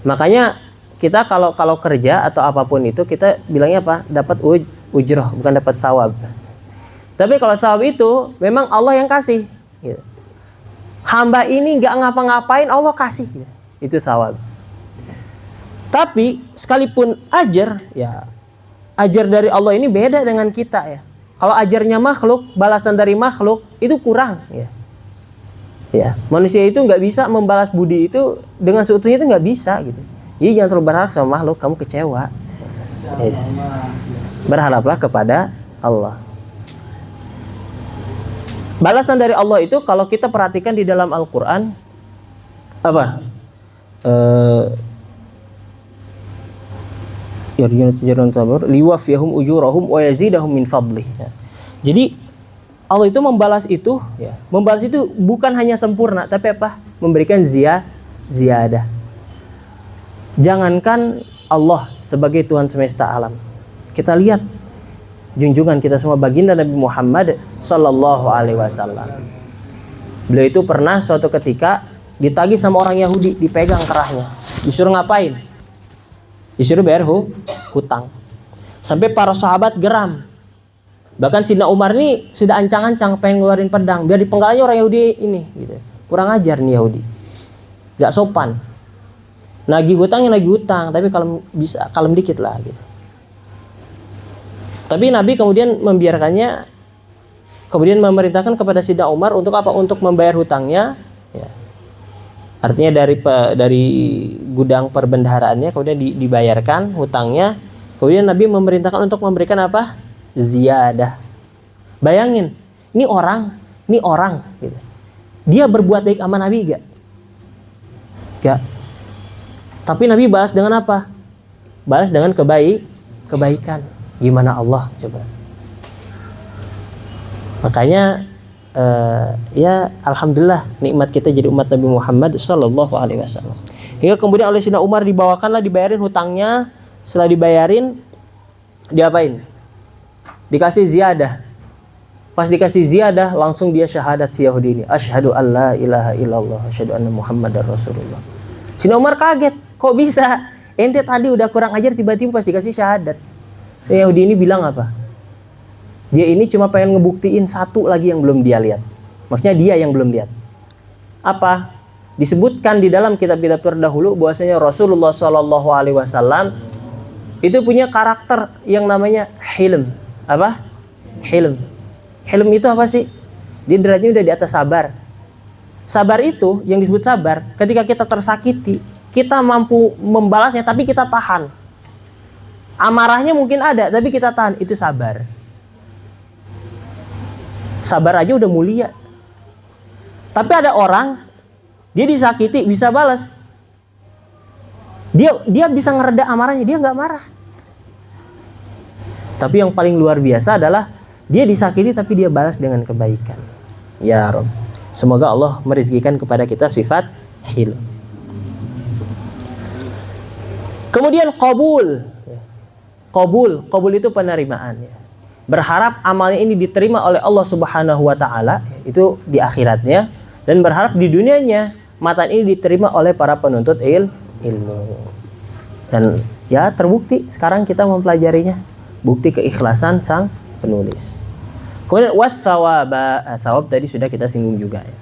Makanya kita kalau kerja atau apapun itu kita bilangnya apa? Dapat ujroh, bukan dapat sawab. Tapi kalau sawab itu memang Allah yang kasih. Gitu. Hamba ini nggak ngapa-ngapain, Allah kasih. Gitu. Itu sawab. Tapi sekalipun ajar, ya ajar dari Allah ini beda dengan kita ya. Kalau ajarnya makhluk, balasan dari makhluk itu kurang ya. Ya, manusia itu nggak bisa membalas budi itu dengan seutuhnya, itu nggak bisa gitu. Jadi jangan terlalu berharap sama makhluk, kamu kecewa. Yes. Berharaplah kepada Allah. Balasan dari Allah itu kalau kita perhatikan di dalam Al-Quran apa? Liwafiyahum ujurahum wa yazidahum min fadlih. Jadi Allah itu membalas itu, ya. Membalas itu bukan hanya sempurna, tapi apa? Memberikan ziyadah. Jangankan Allah sebagai Tuhan semesta alam. Kita lihat junjungan kita semua baginda Nabi Muhammad sallallahu alaihi wasallam. Beliau itu pernah suatu ketika ditagih sama orang Yahudi, dipegang kerahnya. Disuruh ngapain? Disuruh bayar hutang. Sampai para sahabat geram. Bahkan Sidna Umar ini sudah ancang-ancang pengen ngeluarin pedang biar dipenggalnya orang Yahudi ini gitu. Kurang ajar nih Yahudi. Gak sopan. Nagih hutangnya nagih hutang, tapi kalau bisa kalem dikit lah gitu. Tapi Nabi kemudian membiarkannya, kemudian memerintahkan kepada Sidna Umar untuk apa? Untuk membayar hutangnya ya. Artinya dari gudang perbendaharaannya kemudian dibayarkan hutangnya. Kemudian Nabi memerintahkan untuk memberikan apa? Ziyadah. Bayangin, ini orang gitu. Dia berbuat baik sama Nabi gak? Gak. Tapi Nabi balas dengan apa? Balas dengan kebaikan. Gimana Allah coba? Makanya ya alhamdulillah nikmat kita jadi umat Nabi Muhammad sallallahu alaihi wasallam. Hingga kemudian oleh Sidna Umar dibawakanlah, dibayarin hutangnya. Setelah dibayarin, diapain? Dikasih ziyadah. Pas dikasih ziyadah, langsung dia syahadat si Yahudi ini. Asyhadu an la ilaha illallah, asyhadu anna Muhammadar Rasulullah. Sidna Umar kaget, kok bisa? Ente tadi udah kurang ajar, tiba-tiba pas dikasih syahadat. Si Yahudi ini bilang apa? Dia ini cuma pengen ngebuktiin satu lagi yang belum dia lihat. Maksudnya dia yang belum lihat. Apa? Disebutkan di dalam kitab-kitab terdahulu bahwasanya Rasulullah Shallallahu Alaihi Wasallam itu punya karakter yang namanya hilm. Apa? Hilm. Hilm itu apa sih? Dia derajatnya udah di atas sabar. Sabar itu yang disebut sabar. Ketika kita tersakiti, kita mampu membalasnya, tapi kita tahan. Amarahnya mungkin ada, tapi kita tahan. Itu sabar. Sabar aja udah mulia. Tapi ada orang, dia disakiti bisa balas. Dia bisa ngereda amarahnya, dia nggak marah. Tapi yang paling luar biasa adalah dia disakiti tapi dia balas dengan kebaikan. Ya Rabb, semoga Allah merizkikan kepada kita sifat hilm. Kemudian qabul. Qabul itu penerimaan ya. Berharap amalnya ini diterima oleh Allah Subhanahu wa taala, itu di akhiratnya, dan berharap di dunianya matan ini diterima oleh para penuntut ilmu. Dan ya terbukti sekarang kita mempelajarinya. Bukti keikhlasan sang penulis. Kemudian was-sawaba, sawab tadi sudah kita singgung juga ya.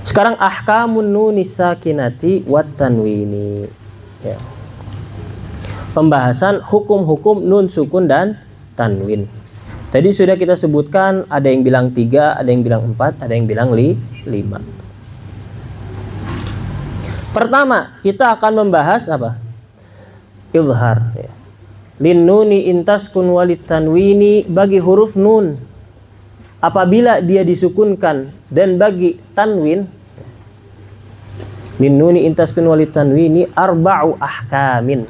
Sekarang ahkamun nunis sakinati wat tanwini ya. Pembahasan hukum-hukum nun sukun dan tanwin. Tadi sudah kita sebutkan, ada yang bilang 3, ada yang bilang 4, ada yang bilang 5. Pertama, kita akan membahas apa? Izhar ya. Lin nuni intaskun walit tanwini, bagi huruf nun apabila dia disukunkan, dan bagi tanwin lin nuni intaskun walit tanwini arba'u ahkamin.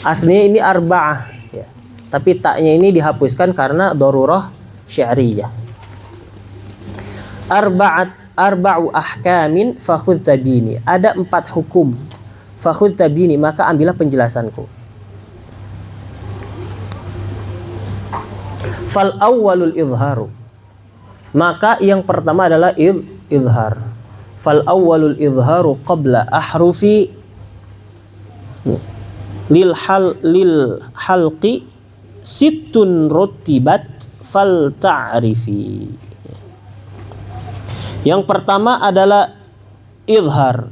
Aslinya ini arba'ah ya. Tapi taknya ini dihapuskan karena darurah syar'iyah. Arba'u ahkamin fakhudh tabini. Ada 4 hukum. Fakhudh tabini, maka ambillah penjelasanku. Fal awwalul izharu, maka yang pertama adalah izhar. Fal awwalul izharu qabla ahrufi lil halqi sittun rutibat fal ta'rifi. Yang pertama adalah izhar.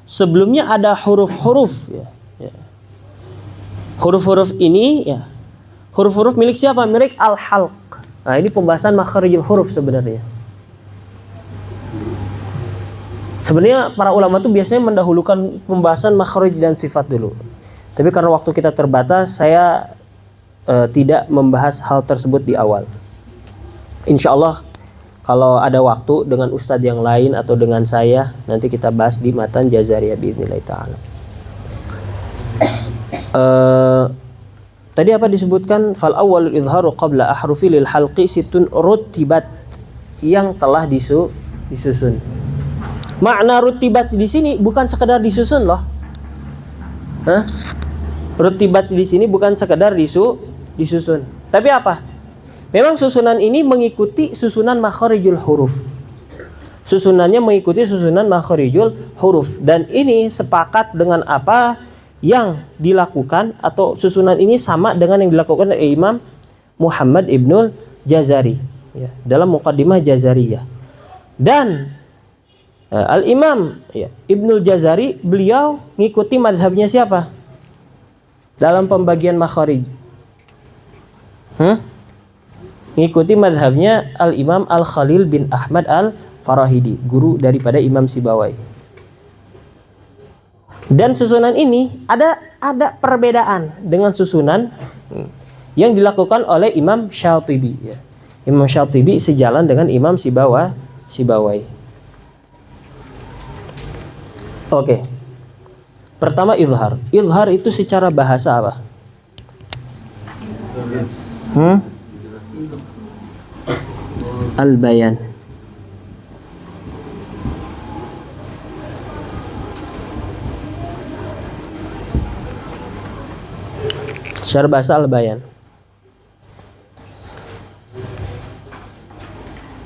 Sebelumnya ada huruf-huruf ya. Huruf-huruf ini ya. Huruf-huruf milik siapa? Milik al-halq. Nah, ini pembahasan makharijul huruf sebenarnya. Sebenarnya para ulama tuh biasanya mendahulukan pembahasan makharij dan sifat dulu. Tapi karena waktu kita terbatas, saya tidak membahas hal tersebut di awal. Insya Allah kalau ada waktu dengan ustadz yang lain atau dengan saya, nanti kita bahas di matan Jazariyah biidznillah ta'ala. Tadi apa disebutkan? Fal awwalul izharu qabla ahrufi lil halqi sittun rutibat, yang telah disusun. Makna rutibat di sini bukan sekedar disusun loh. Rutibat di sini bukan sekedar disusun. Tapi apa? Memang susunan ini mengikuti susunan makharijul huruf. Susunannya mengikuti susunan makharijul huruf, dan ini sepakat dengan apa yang dilakukan, atau susunan ini sama dengan yang dilakukan oleh Imam Muhammad Ibnul Jazari ya, dalam Muqaddimah Jazariyah. Dan Al-Imam ya, Ibnul Jazari, beliau ngikuti mazhabnya siapa dalam pembagian makharij? Ngikuti mazhabnya Al-Imam Al-Khalil bin Ahmad Al-Farahidi, guru daripada Imam Sibawai. Dan susunan ini ada perbedaan dengan susunan yang dilakukan oleh Imam Syatibi ya. Imam Syatibi sejalan dengan Imam Sibawai. Oke. Pertama izhar. Izhar itu secara bahasa apa? Al-bayan. Secara bahasa al-bayan.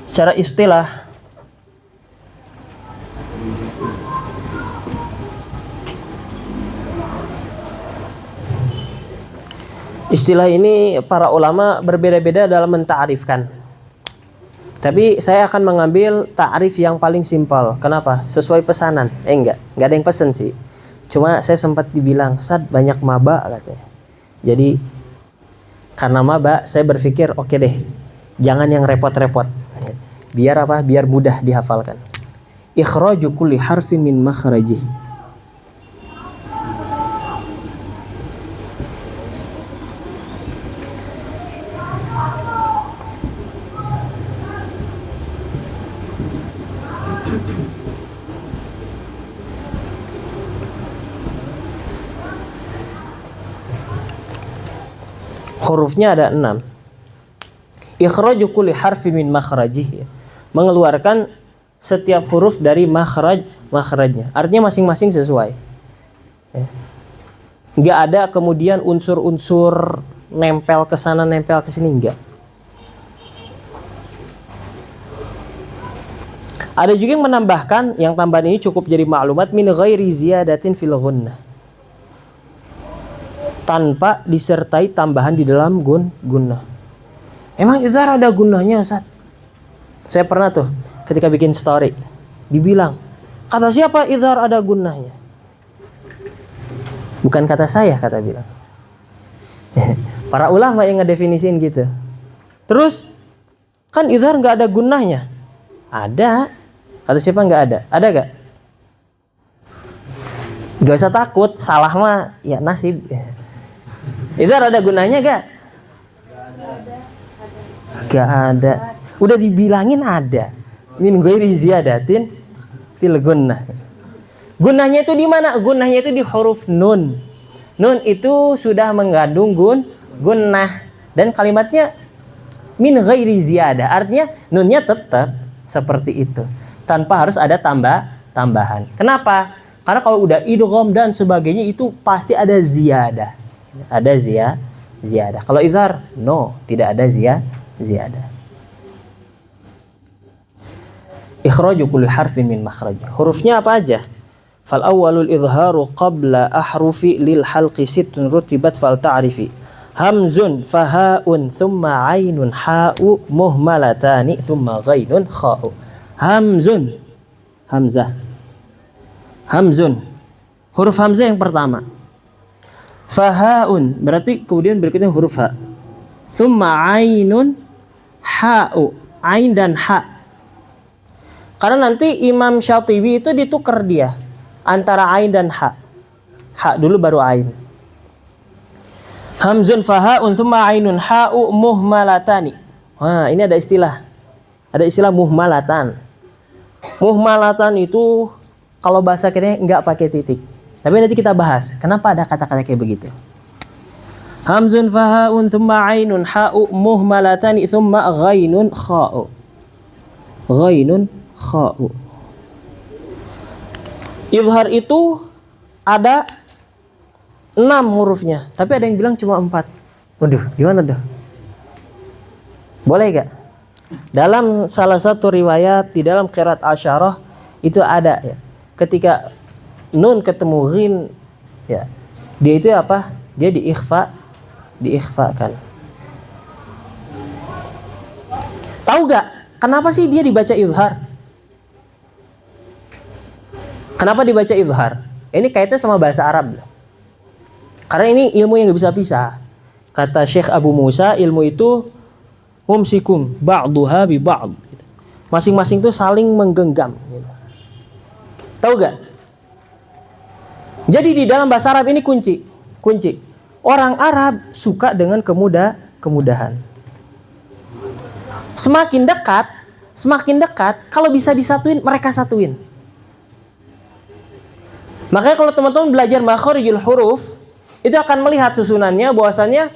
Secara istilah ini para ulama berbeda-beda dalam menta'rifkan. Tapi saya akan mengambil ta'rif yang paling simpel. Kenapa? Sesuai pesanan. Enggak ada yang pesen sih. Cuma saya sempat dibilang, "Ustaz, banyak maba," katanya. Jadi karena maba, saya berpikir oke deh, jangan yang repot-repot. Biar apa? Biar mudah dihafalkan. Ikhraju kulli harfin min makhrajih. Hurufnya ada 6. Ikhraju kulli harfi min makhrajih, mengeluarkan setiap huruf dari makhrajnya. Artinya masing-masing sesuai. Enggak ada kemudian unsur-unsur nempel ke sana, nempel ke sini, enggak. Ada juga yang menambahkan, yang tambahan ini cukup jadi maklumat, min ghairi ziyadatin fil ghunnah, tanpa disertai tambahan di dalam gunnah. Emang izhar ada gunnahnya, Ustaz? Saya pernah tuh ketika bikin story dibilang, kata siapa izhar ada gunnahnya? Bukan kata saya, kata bilang. Para ulama yang ngedefinisiin gitu. Terus kan izhar nggak ada gunnahnya? Ada. Kata siapa nggak ada? Ada nggak? Gak usah takut, salah mah ya nasib. Izhar ada gunanya gak? Gak ada. Udah dibilangin ada. Min ghairi ziyadatin fil gunnah. Gunnahnya itu di mana? Gunnahnya itu di huruf nun. Nun itu sudah mengandung gunnah, dan kalimatnya min ghairi ziyadah. Artinya nunnya tetap seperti itu, tanpa harus ada tambahan. Kenapa? Karena kalau udah idgham dan sebagainya itu pasti ada ziyadah. Ada ziyadah. Kalau izhar, no, tidak ada ziyadah. Ikhraju kulli harfin min makhrajih. Hurufnya apa aja? Fal awwalul idharu qabla ahrufi lil halqi sittun rutibat fal ta'rifi. Hamzun fahaun thumma ainun ha'u muhmalatani thumma ghainun kha'u. Hamzun, hamzah. Hamzun, huruf hamzah yang pertama. Fahaun, berarti kemudian berikutnya huruf ha. Thumma ainun ha'u, ain dan ha. Karena nanti Imam Syatibi itu ditukar dia antara ain dan ha. Ha dulu baru ain. Hamzun fahaun thumma ainun ha'u muhmalatani. Wah, ini ada istilah. Ada istilah muhmalatan. Muhmalatan itu kalau bahasa kita enggak pakai titik. Tapi nanti kita bahas kenapa ada kata-kata kayak begitu. Hamzun fahaun thumma ainun ha'u muhmalatani thumma ghainun kha'u. Ghainun kha'u. Izhar itu ada 6 hurufnya, tapi ada yang bilang cuma 4. Waduh, gimana tuh? Boleh gak? Dalam salah satu riwayat di dalam qiraat asyarah itu ada ya. Ketika nun ketemu ghin ya, dia itu apa? Dia diikhfakan. Tahu gak? Kenapa sih dia dibaca izhar? Kenapa dibaca izhar? Ini kaitannya sama bahasa Arab. Karena ini ilmu yang gak bisa pisah. Kata Syekh Abu Musa, ilmu itu mumsikum ba'duha bi ba'd. Masing-masing itu saling menggenggam. Tahu gak? Jadi di dalam bahasa Arab ini kunci. Orang Arab suka dengan kemudahan. Semakin dekat, kalau bisa disatuin, mereka satuin. Makanya kalau teman-teman belajar makharijul huruf, itu akan melihat susunannya bahwasannya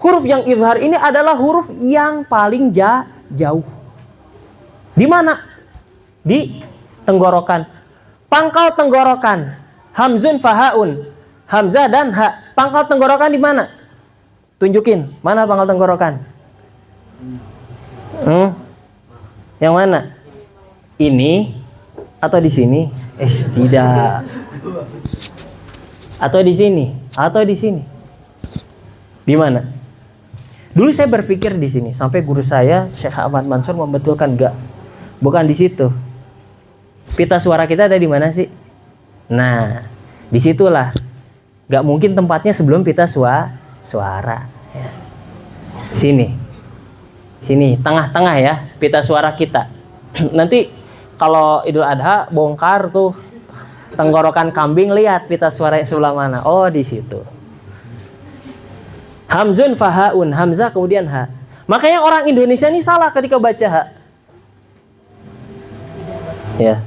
huruf yang izhar ini adalah huruf yang paling jauh. Di mana? Di tenggorokan. Pangkal tenggorokan. Hamzun fahaun. Hamzah dan ha. Pangkal tenggorokan di mana? Tunjukin. Mana pangkal tenggorokan? Yang mana? Ini atau di sini? Tidak. Atau di sini? Atau di sini? Di mana? Dulu saya berpikir di sini, sampai guru saya Syekh Ahmad Mansur membetulkan enggak. Bukan di situ. Pita suara kita ada di mana sih? Nah, disitulah. Enggak mungkin tempatnya sebelum pita suara. Ya. Sini, tengah-tengah ya, pita suara kita. Nanti kalau Idul Adha bongkar tuh tenggorokan kambing, lihat pita suara sebelah mana. Oh, di situ. Hamzun fahaun, hamzah kemudian ha. Makanya orang Indonesia ini salah ketika baca ha. Ya.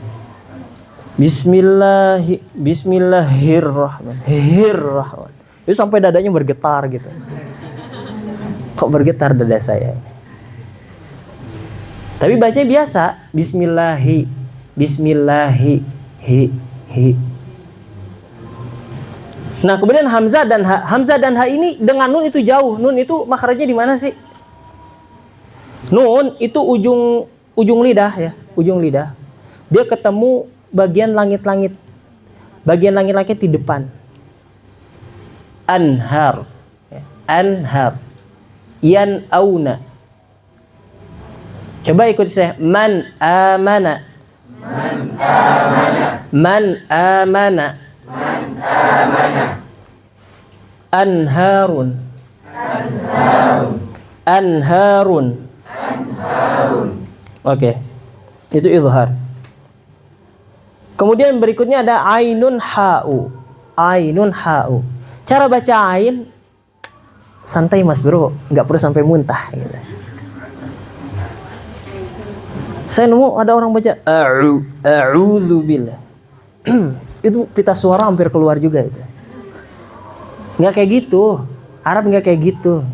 Bismillahirrahmanirrahim. Itu sampai dadanya bergetar gitu. Kok bergetar dada saya? Tapi bacanya biasa, bismillahi, hi. Nah, kemudian hamzah dan ha ini dengan nun itu jauh. Nun itu makhrajnya di mana sih? Nun itu ujung lidah ya, ujung lidah. Dia ketemu bagian langit-langit. Bagian langit-langit di depan. Anhar. Anhar. Yan auna. Coba ikut saya. Man amana. Anharun. Oke. Itu izhar. Kemudian berikutnya ada ainun ha'u. Cara baca ain santai Mas Bro, nggak perlu sampai muntah gitu. Saya nemu ada orang baca a'udzubillah. Itu pita suara hampir keluar juga itu. Nggak kayak gitu. Arab nggak kayak gitu.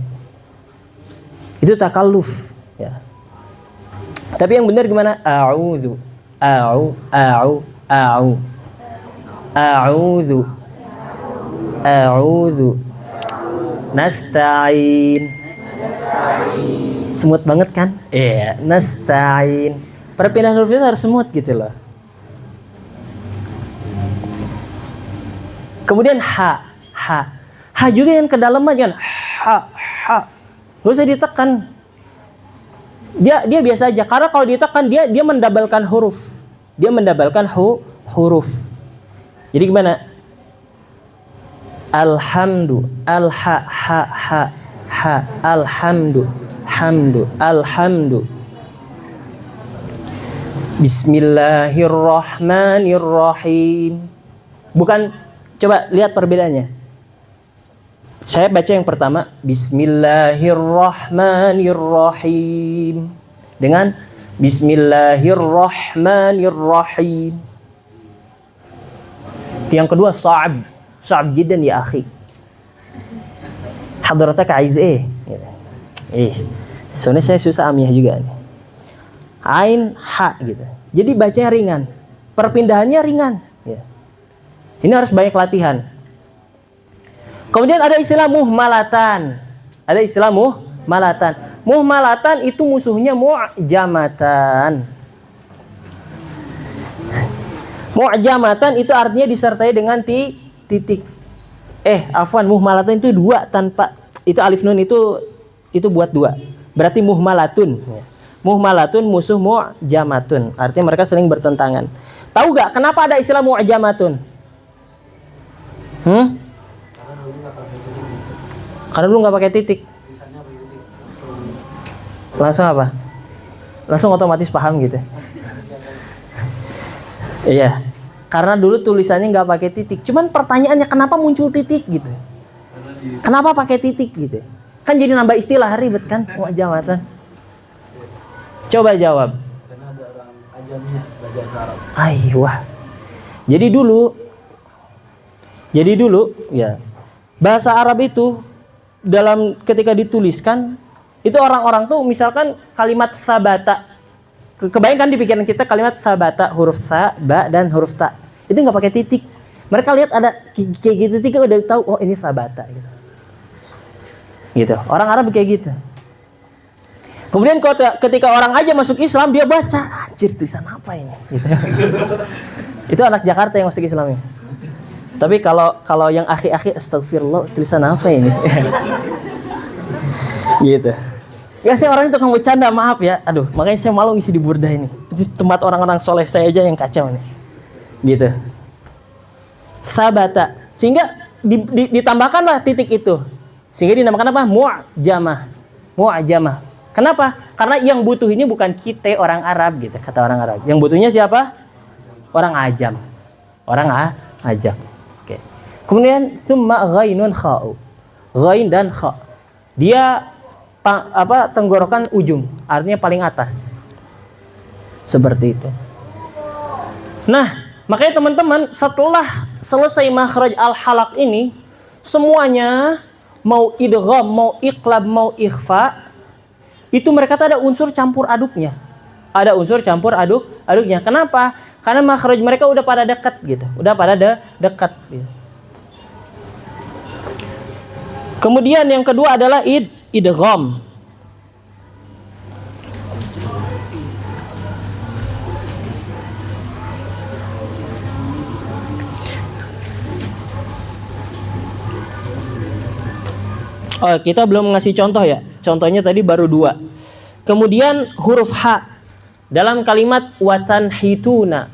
Itu takalluf ya. Tapi yang benar gimana? A'udzu. Nasta'in. Semut banget kan? Iya, nasta'in. Perpindahan huruf itu harus semut gitu loh. Kemudian ha. Ha juga yang ke dalam aja kan. Ha. Gak usah ditekan. Dia biasa aja. Karena kalau ditekan dia mendabalkan huruf. Dia mendabalkan huruf. Jadi gimana? Alhamdu, ha. Alhamdu, alhamdu. Bismillahirrahmanirrahim. Bukan, coba lihat perbedaannya. Saya baca yang pertama, Bismillahirrahmanirrahim, dengan Bismillahirrahmanirrahim. Yang kedua, sa'ab jiddan ya akhi. Hadrataka aiz sebenarnya saya susah amiyah juga nih. Ain, ha gitu. Jadi bacanya ringan. Perpindahannya ringan. Ya. Ini harus banyak latihan. Kemudian ada istilah muhmalatan. Muhmalatan itu musuhnya mu'jamatan. Mu'jamatan itu artinya disertai dengan titik. Muhmalatan itu dua tanpa itu alif nun itu buat dua. Berarti muhmalatun. Muhmalatun musuh mu'jamatun. Artinya mereka sering bertentangan. Tahu gak kenapa ada istilah mu'jamatun? Karena dulu nggak pakai titik. Langsung apa? Langsung otomatis paham gitu. Iya. Karena dulu tulisannya nggak pakai titik. Cuman pertanyaannya kenapa muncul titik gitu? Kenapa pakai titik gitu? Kan jadi nambah istilah, ribet kan? Mu'jamatan. Coba jawab. Karena ada orang ajamnya belajar Arab. Wah. Jadi dulu ya. Bahasa Arab itu ketika dituliskan itu orang-orang tuh misalkan kalimat sabata. Kebayangkan di pikiran kita kalimat sabata, huruf sa, ba dan huruf ta. Itu nggak pakai titik. Mereka lihat ada kayak gitu titik udah tahu ini sabata gitu. Gitu. Orang Arab kayak gitu. Kemudian ketika orang aja masuk Islam dia baca, anjir tulisan apa ini? Gitu. Itu anak Jakarta yang masuk Islam. Tapi kalau yang akhi-akhi astagfirullah tulisan apa ini? Gitu. Biasanya orang itu tukang bercanda, maaf ya. Aduh, makanya saya malu ngisi di Burdah ini. Itu tempat orang-orang soleh saya aja yang kacau nih. Gitu. Sabata. Sehingga ditambahkanlah titik itu. Sehingga dinamakan apa? Mu'jamah. Kenapa? Karena yang butuh ini bukan kita orang Arab gitu, kata orang Arab. Yang butuhnya siapa? Orang ajam. Ajam. Oke. Kemudian summa ghainun kha'u. Ghain dan kha. Dia tenggorokan ujung, artinya paling atas. Seperti itu. Nah, makanya teman-teman setelah selesai makhraj al-halaq ini, semuanya mau idgham, mau iqlab, mau ikhfa, itu mereka tuh ada unsur campur aduknya. Ada unsur campur aduknya. Kenapa? Karena makhraj mereka udah pada dekat gitu. Dekat gitu. Kemudian yang kedua adalah idgham. Oh, kita belum ngasih contoh ya. Contohnya tadi baru 2. Kemudian huruf H dalam kalimat watanhituna.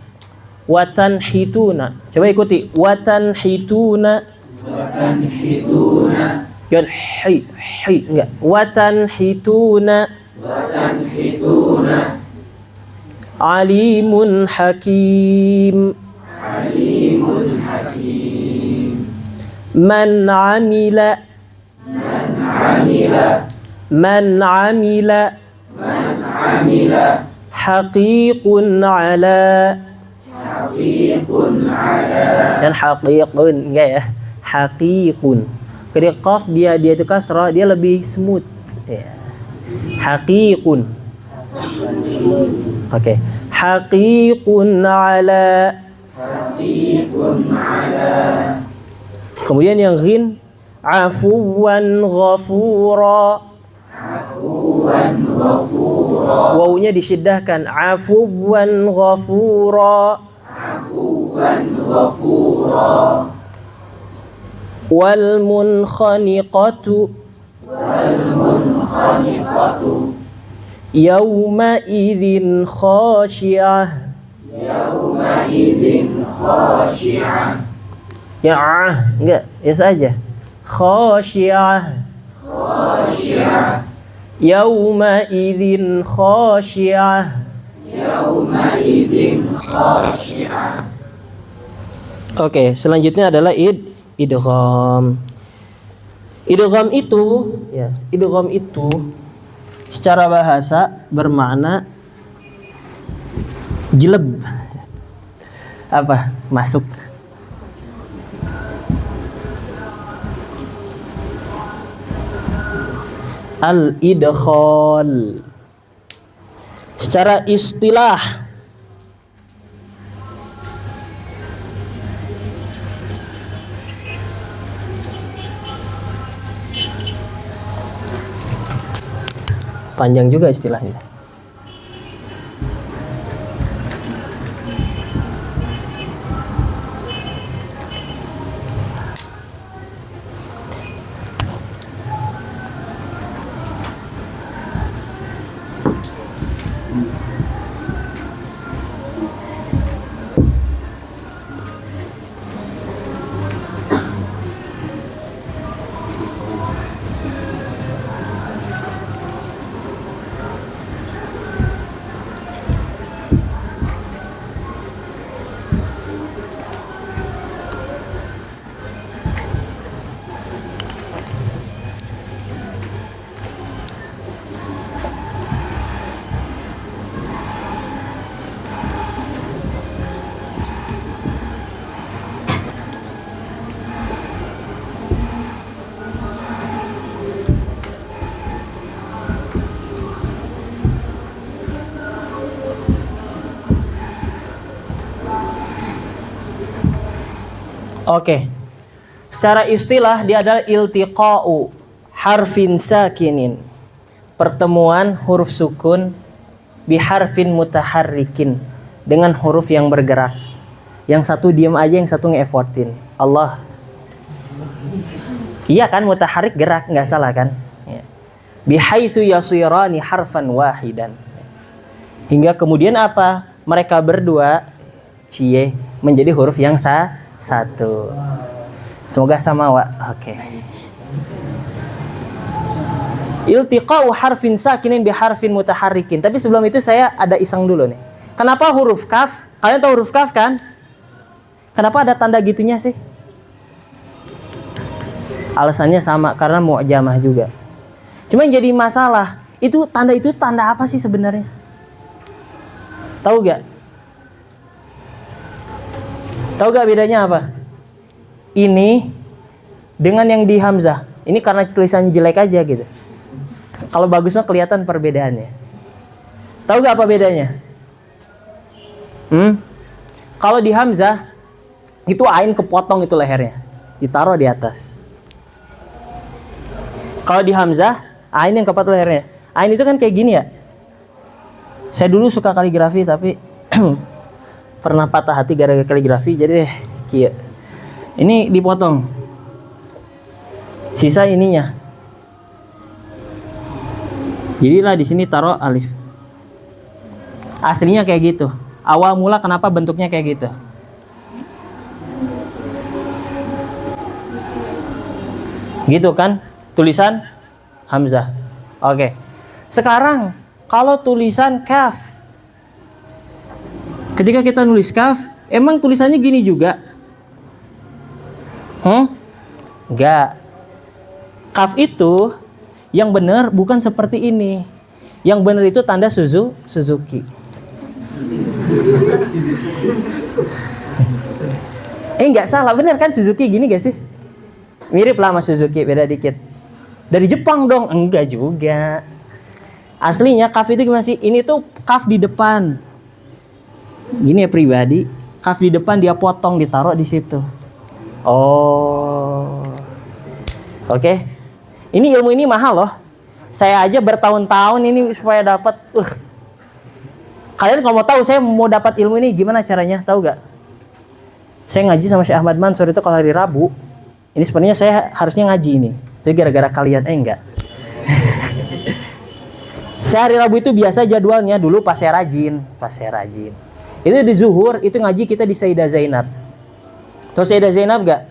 Coba ikuti. Watanhituna. Jangan hi enggak. Watanhituna. Alimun hakim. Man amila haqiqun ala. Dan haqiqun enggak ya? Haqiqun. Ketika qaf dia itu kasrah, dia lebih smooth ya. Haqiqun. Oke. Haqiqun ala. Kemudian yang ghin afuwan ghafura. Wawunya disyiddahkan. Afuwan ghafura. wal munkhaniqatu yauma idzin khashi'ah ya enggak biasa aja khashi'ah yauma idzin khashi'ah Oke, selanjutnya adalah idgham. Idgham itu ya, idgham itu secara bahasa bermakna jeleb. Apa? Masuk. Al-idkhal. Secara istilah panjang juga istilahnya. Oke. Secara istilah dia adalah iltiqa'u harfin sakinin. Pertemuan huruf sukun biharfin mutaharrikin dengan huruf yang bergerak. Yang satu diam aja, yang satu nge-effortin. Allah. Iya kan, mutaharrik gerak, nggak salah kan? Ya. Bihaitsu yasirani harfan wahidan. Hingga kemudian apa? Mereka berdua cie menjadi huruf yang satu. Semoga sama wa. Oke. Iltiqa'u harfin sakinin bi harfin mutaharrikin. Tapi sebelum itu saya ada iseng dulu nih. Kenapa huruf kaf? Kalian tahu huruf kaf kan? Kenapa ada tanda gitunya sih? Alasannya sama, karena mu'jamah juga. Cuma yang jadi masalah, itu tanda apa sih sebenarnya? Tahu gak? Tahu gak bedanya apa? Ini dengan yang di hamzah. Ini karena tulisannya jelek aja gitu. Kalau bagusnya kelihatan perbedaannya. Tahu gak apa bedanya? Kalau di hamzah itu ain kepotong itu lehernya, ditaruh di atas. Kalau di hamzah ain yang kepotong lehernya. Ain itu kan kayak gini ya. Saya dulu suka kaligrafi tapi pernah patah hati gara-gara kaligrafi, jadi kia. Ini dipotong. Sisa ininya. Jadilah di sini taruh alif. Aslinya kayak gitu. Awal mula kenapa bentuknya kayak gitu? Gitu kan? Tulisan hamzah. Oke. Sekarang kalau tulisan kaf. Ketika kita nulis kaf, emang tulisannya gini juga? Enggak. Kaf itu yang benar bukan seperti ini. Yang benar itu tanda Suzuki. Enggak salah, benar kan Suzuki gini gak sih? Mirip lah sama Suzuki, beda dikit. Dari Jepang dong? Enggak juga. Aslinya kaf itu gimana sih? Ini tuh kaf di depan. Gini ya pribadi, kaf di depan dia potong, ditaruh di situ. Oh. Oke. Ini ilmu ini mahal loh. Saya aja bertahun-tahun ini supaya dapat. Kalian kalau mau tahu saya mau dapat ilmu ini gimana caranya? Tahu gak? Saya ngaji sama Syekh Ahmad Mansur itu kalau hari Rabu. Ini sebenarnya saya harusnya ngaji ini. Tapi gara-gara kalian enggak. Saya hari Rabu itu biasa jadwalnya dulu pas saya rajin. Itu di zuhur itu ngaji kita di Sayyidah Zainab. Tahu Sayyidah Zainab enggak?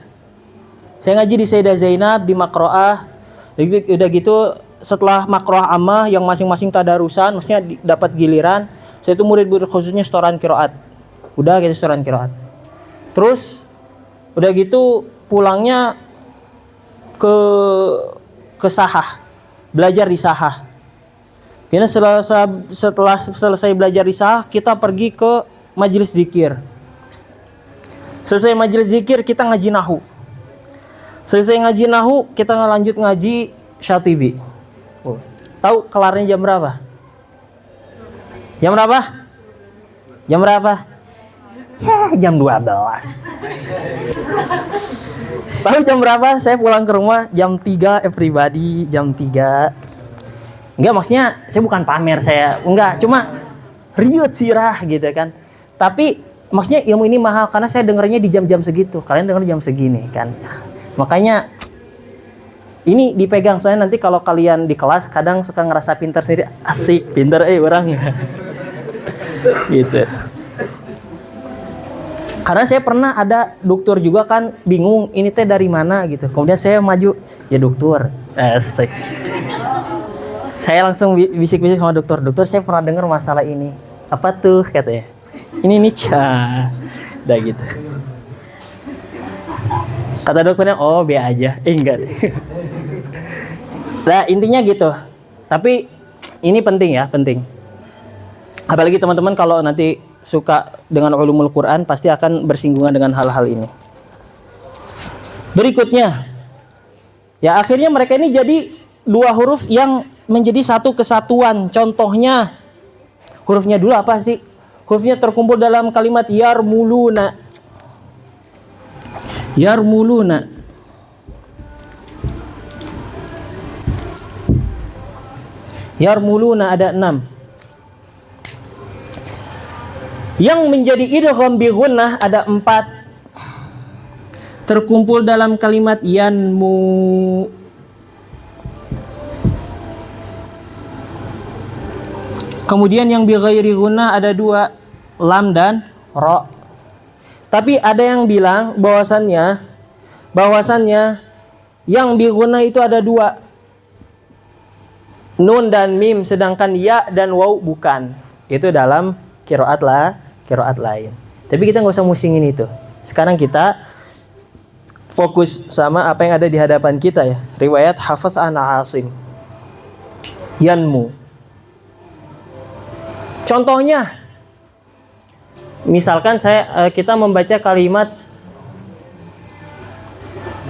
Saya ngaji di Sayyidah Zainab di Makroah. Udah gitu setelah Makroah Ammah yang masing-masing tadarusan, maksudnya dapat giliran. Saya itu murid-murid khususnya setoran qiraat. Udah gitu setoran qiraat. Terus udah gitu pulangnya ke Sahah. Belajar di Sahah. Kemudian setelah selesai belajar di Sahah, kita pergi ke majelis zikir. Selesai majelis zikir kita ngaji nahu. Selesai ngaji nahu, kita lanjut ngaji Syatibi. Oh. Tahu kelarnya jam berapa? Jam berapa? Jam berapa? Ya, jam 12. Tahu jam berapa? Saya pulang ke rumah jam 3 pribadi, jam 3. Enggak, maksudnya saya bukan pamer saya. Enggak, cuma riut sirah gitu kan. Tapi maksudnya ilmu ini mahal karena saya dengarnya di jam-jam segitu. Kalian dengar jam segini kan. Makanya ini dipegang, soalnya nanti kalau kalian di kelas kadang suka ngerasa pintar sendiri, asik pintar orangnya gitu. Karena saya pernah ada dokter juga kan bingung ini teh dari mana gitu, kemudian saya maju, ya dokter, asik. Saya langsung bisik-bisik sama dokter, saya pernah dengar masalah ini, apa tuh katanya, ini nica, udah gitu. Kata dokternya, oh B aja. Enggak deh. Nah intinya gitu. Tapi ini penting ya, penting. Apalagi teman-teman kalau nanti suka dengan ulumul Quran pasti akan bersinggungan dengan hal-hal ini. Berikutnya, ya akhirnya mereka ini jadi dua huruf yang menjadi satu kesatuan. Contohnya, hurufnya dulu apa sih? Hurufnya terkumpul dalam kalimat yarmuluna. Yarmuluna. Yarmuluna ada 6. Yang menjadi idgham bi gunnah ada 4. Terkumpul dalam kalimat yanmu. Kemudian yang bi ghairi gunnah ada 2, lam dan ra. Tapi ada yang bilang bahwasannya yang bi gunnah itu ada 2. Nun dan mim, sedangkan ya dan waw bukan. Itu dalam qiraat lain. Tapi kita nggak usah musingin itu. Sekarang kita fokus sama apa yang ada di hadapan kita ya. Riwayat Hafs an Asim. Yanmu. Contohnya, misalkan kita membaca kalimat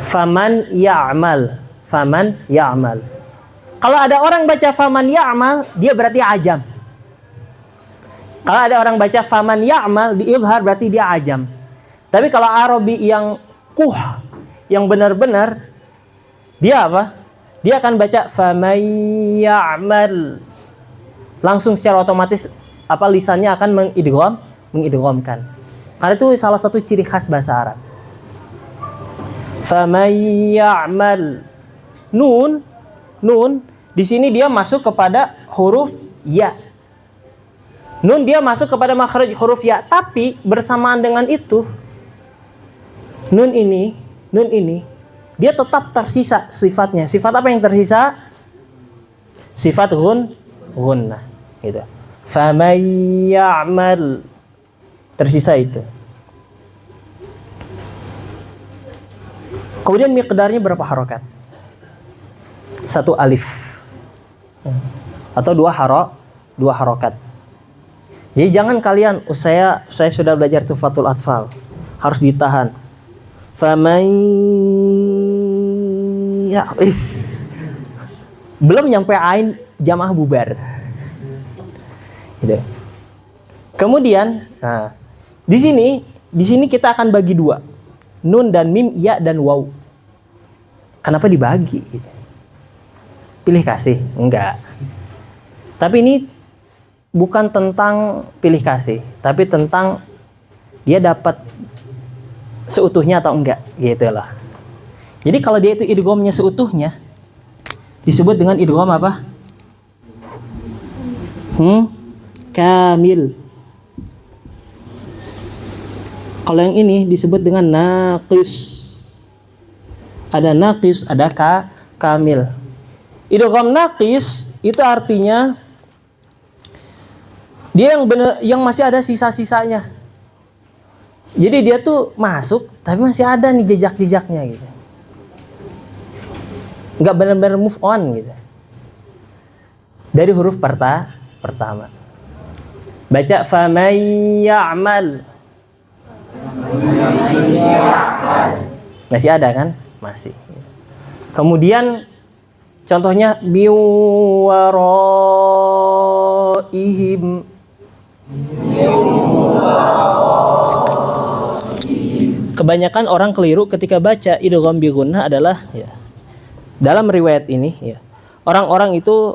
faman ya'mal. Kalau ada orang baca faman ya'mal, dia berarti ajam. Kalau ada orang baca faman ya'mal di izhar berarti dia ajam. Tapi kalau Arabi yang yang benar-benar, dia apa? Dia akan baca faman ya'mal. Langsung secara otomatis lisannya akan mengidghamkan. Karena itu salah satu ciri khas bahasa Arab. Faman ya'mal. Nun di sini dia masuk kepada huruf ya. Nun dia masuk kepada makhraj huruf ya, tapi bersamaan dengan itu nun ini dia tetap tersisa sifatnya. Sifat apa yang tersisa? Sifat gunnah gitu. Faman ya'mal, tersisa itu. Kemudian miqdarnya berapa harokat? 1 alif atau 2 harokat. Jadi jangan kalian, saya sudah belajar Tuhfatul Atfal, harus ditahan. Faman ya belum nyampe ain jamaah bubar. Gitu. Kemudian, di sini kita akan bagi 2, nun dan mim, ya dan waw. Kenapa dibagi? Gitu. Pilih kasih? Enggak. Tapi ini bukan tentang pilih kasih, tapi tentang dia dapat seutuhnya atau enggak, gitu lah. Jadi kalau dia itu idghamnya seutuhnya disebut dengan idgham apa? Kamil. Kalau yang ini disebut dengan naqis. Ada naqis, ada kamil. Idgham naqis itu artinya dia yang benar, yang masih ada sisa-sisanya. Jadi dia tuh masuk tapi masih ada nih jejak-jejaknya gitu. Enggak benar-benar move on gitu. Dari huruf pertama. Baca faman ya'mal. Masih ada kan? Masih. Kemudian contohnya miwaraihim. Kebanyakan orang keliru ketika baca idgham bi gunnah adalah ya, dalam riwayat ini ya, orang-orang itu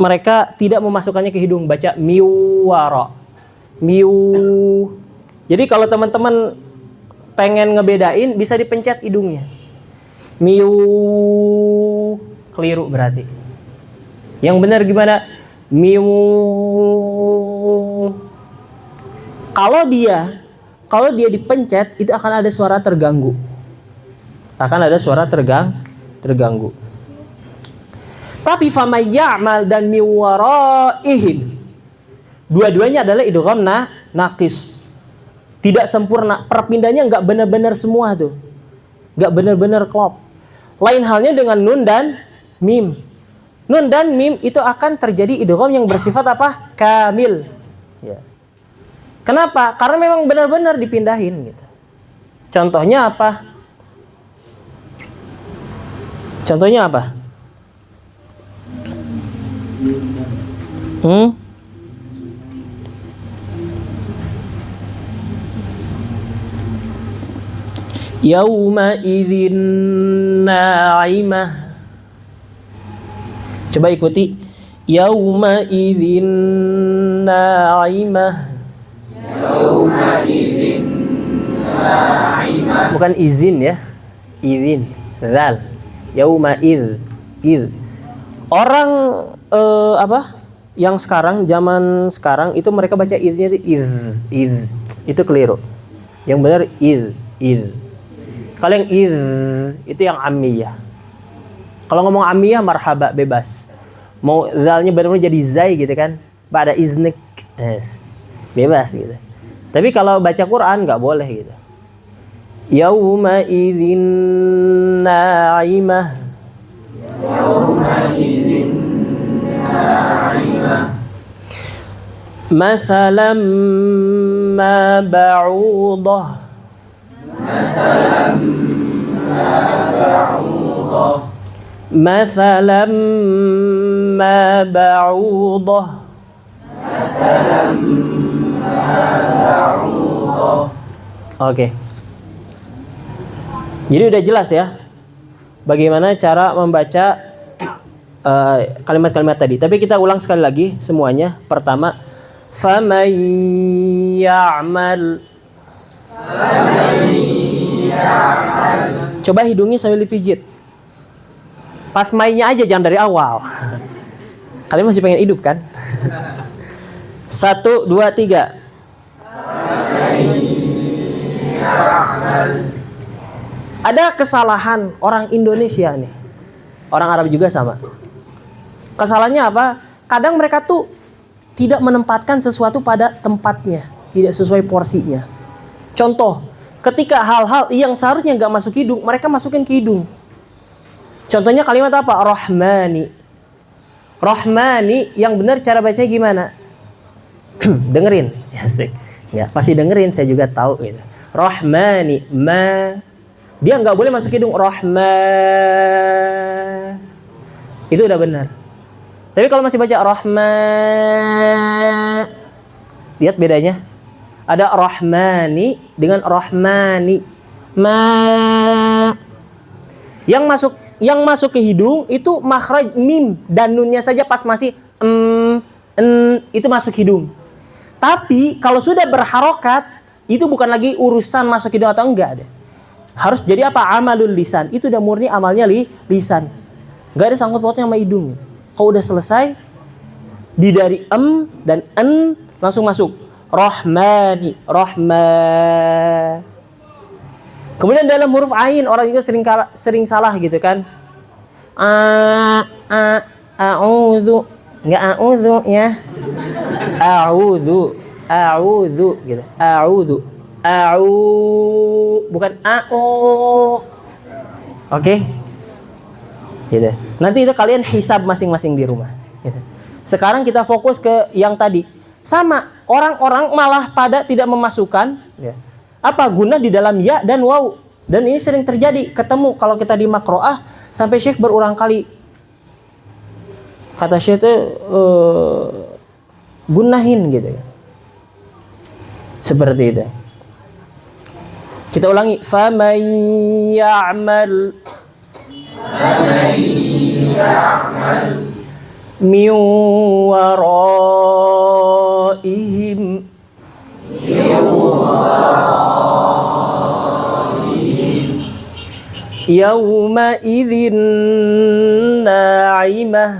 mereka tidak memasukkannya ke hidung, baca miwara. Jadi kalau teman-teman pengen ngebedain bisa dipencet hidungnya. Keliru berarti. Yang benar gimana? Kalau dia dipencet itu akan ada suara terganggu. Terganggu. Tapi fama ya'mal dan miwaraihim, dua-duanya adalah idgham naqis. Tidak sempurna, perpindahnya enggak benar-benar semua tuh. Enggak benar-benar klop. Lain halnya dengan nun dan mim. Nun dan mim itu akan terjadi idgham yang bersifat apa? Kamil. Ya. Kenapa? Karena memang benar-benar dipindahin gitu. Contohnya apa? Yauma idzin na'imah. Coba ikuti. Yauma idzin na'imah. Bukan izin ya. Idzin. Zal. Yauma id. Orang yang sekarang, zaman sekarang itu mereka baca idnya itu iz. Itu keliru. Yang benar iz. Kalau yang iz itu yang amiyah. Kalau ngomong amiyah marhaba, bebas. Mau zalnya benar-benar jadi zai gitu kan. Ba'da iznik. Bebas gitu. Tapi kalau baca Quran nggak boleh gitu. Yauma idzin na'imah. Mathalan ma ba'udah. Mathalan ma ba'udah. Oke. Jadi udah jelas ya bagaimana cara membaca kalimat-kalimat tadi. Tapi kita ulang sekali lagi semuanya. Pertama, faman ya'mal. Coba hidungnya sambil dipijit. Pas mainnya aja, jangan dari awal. Kalian masih pengen hidup kan? 1, 2, 3. Ada kesalahan orang Indonesia nih. Orang Arab juga sama. Kesalahannya apa? Kadang mereka tuh tidak menempatkan sesuatu pada tempatnya, tidak sesuai porsinya. Contoh, ketika hal-hal yang seharusnya nggak masuk hidung, mereka masukin ke hidung. Contohnya kalimat apa? Rahmani. Rahmani yang benar cara bacanya gimana? Dengerin. Ya, asik. Ya, pasti dengerin, saya juga tahu gitu. Rahmani, ma. Dia nggak boleh masuk hidung. Rahman. Itu udah benar. Tapi kalau masih baca rahman, lihat bedanya. Ada rahmani dengan rahmani. Ma. Yang masuk ke hidung itu makhraj mim dan nunnya saja pas masih itu masuk hidung. Tapi kalau sudah berharokat, itu bukan lagi urusan masuk hidung atau enggak deh. Harus jadi apa? Amalul lisan. Itu udah murni amalnya lisan. Gak ada sangkut pautnya sama hidung. Kalau udah selesai, di dari dan en langsung masuk. Rahmani, Kemudian dalam huruf ain orang juga sering salah gitu kan. A'udzu, enggak a'udzu ya. A'udzu gitu. Bukan Oke. Gitu. Nanti itu kalian hisab masing-masing di rumah. Gitu. Sekarang kita fokus ke yang tadi. Sama, orang-orang malah pada tidak memasukkan ya, apa guna di dalam ya dan waw. Dan ini sering terjadi, ketemu kalau kita di makroah sampai Syekh berulang kali. Kata Syekh itu gunahin gitu ya. Seperti itu. Kita ulangi. Faman ya'mal min waraihim yawma idzin na'imah.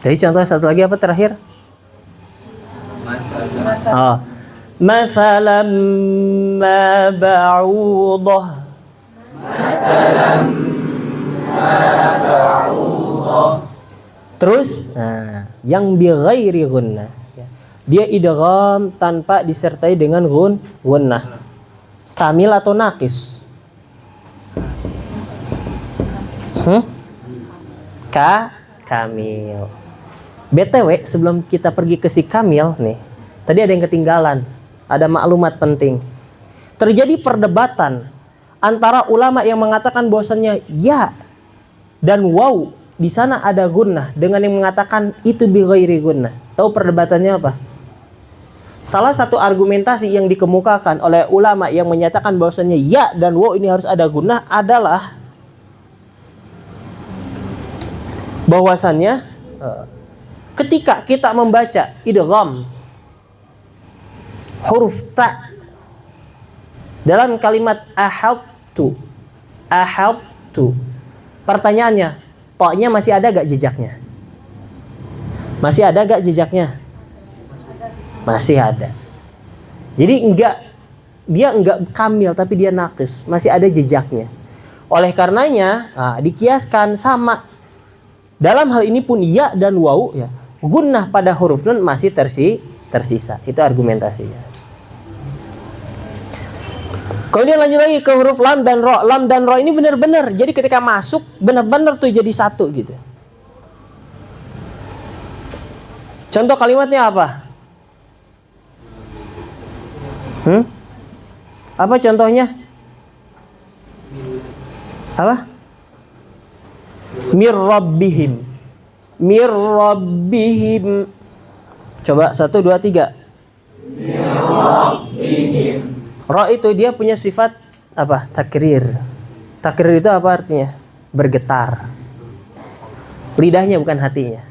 Jadi contoh satu lagi apa terakhir? Masalam ma ba'udah. Terus, yang bi ghairi gunnah. Dia idgham tanpa disertai dengan gunnah. Kamil atau naqis? Kamil. BTW sebelum kita pergi ke si kamil nih, tadi ada yang ketinggalan. Ada maklumat penting. Terjadi perdebatan antara ulama yang mengatakan bahwasannya ya dan waw di sana ada gunnah dengan yang mengatakan itu bi ghairi gunnah. Tahu perdebatannya apa? Salah satu argumentasi yang dikemukakan oleh ulama yang menyatakan bahwasannya ya dan waw ini harus ada gunnah adalah bahwasannya ketika kita membaca idgham huruf ta dalam kalimat ahadtu, pertanyaannya, ta-nya masih ada gak jejaknya? Masih ada gak jejaknya? Masih ada. Jadi dia enggak kamil tapi dia naqis, masih ada jejaknya. Oleh karenanya, dikiaskan sama. Dalam hal ini pun ya dan waw ya, gunnah pada huruf nun masih tersisa. Itu argumentasinya. Kemudian lanjut lagi ke huruf lam dan ro. Lam dan ro ini benar-benar. Jadi ketika masuk benar-benar tuh jadi satu gitu. Contoh kalimatnya apa? Apa contohnya? Apa? Mir rabbihim. Coba 1, 2, 3. Mir rabbihim. Ra itu dia punya sifat apa? Takrir. Takrir itu apa artinya? Bergetar. Lidahnya bukan hatinya.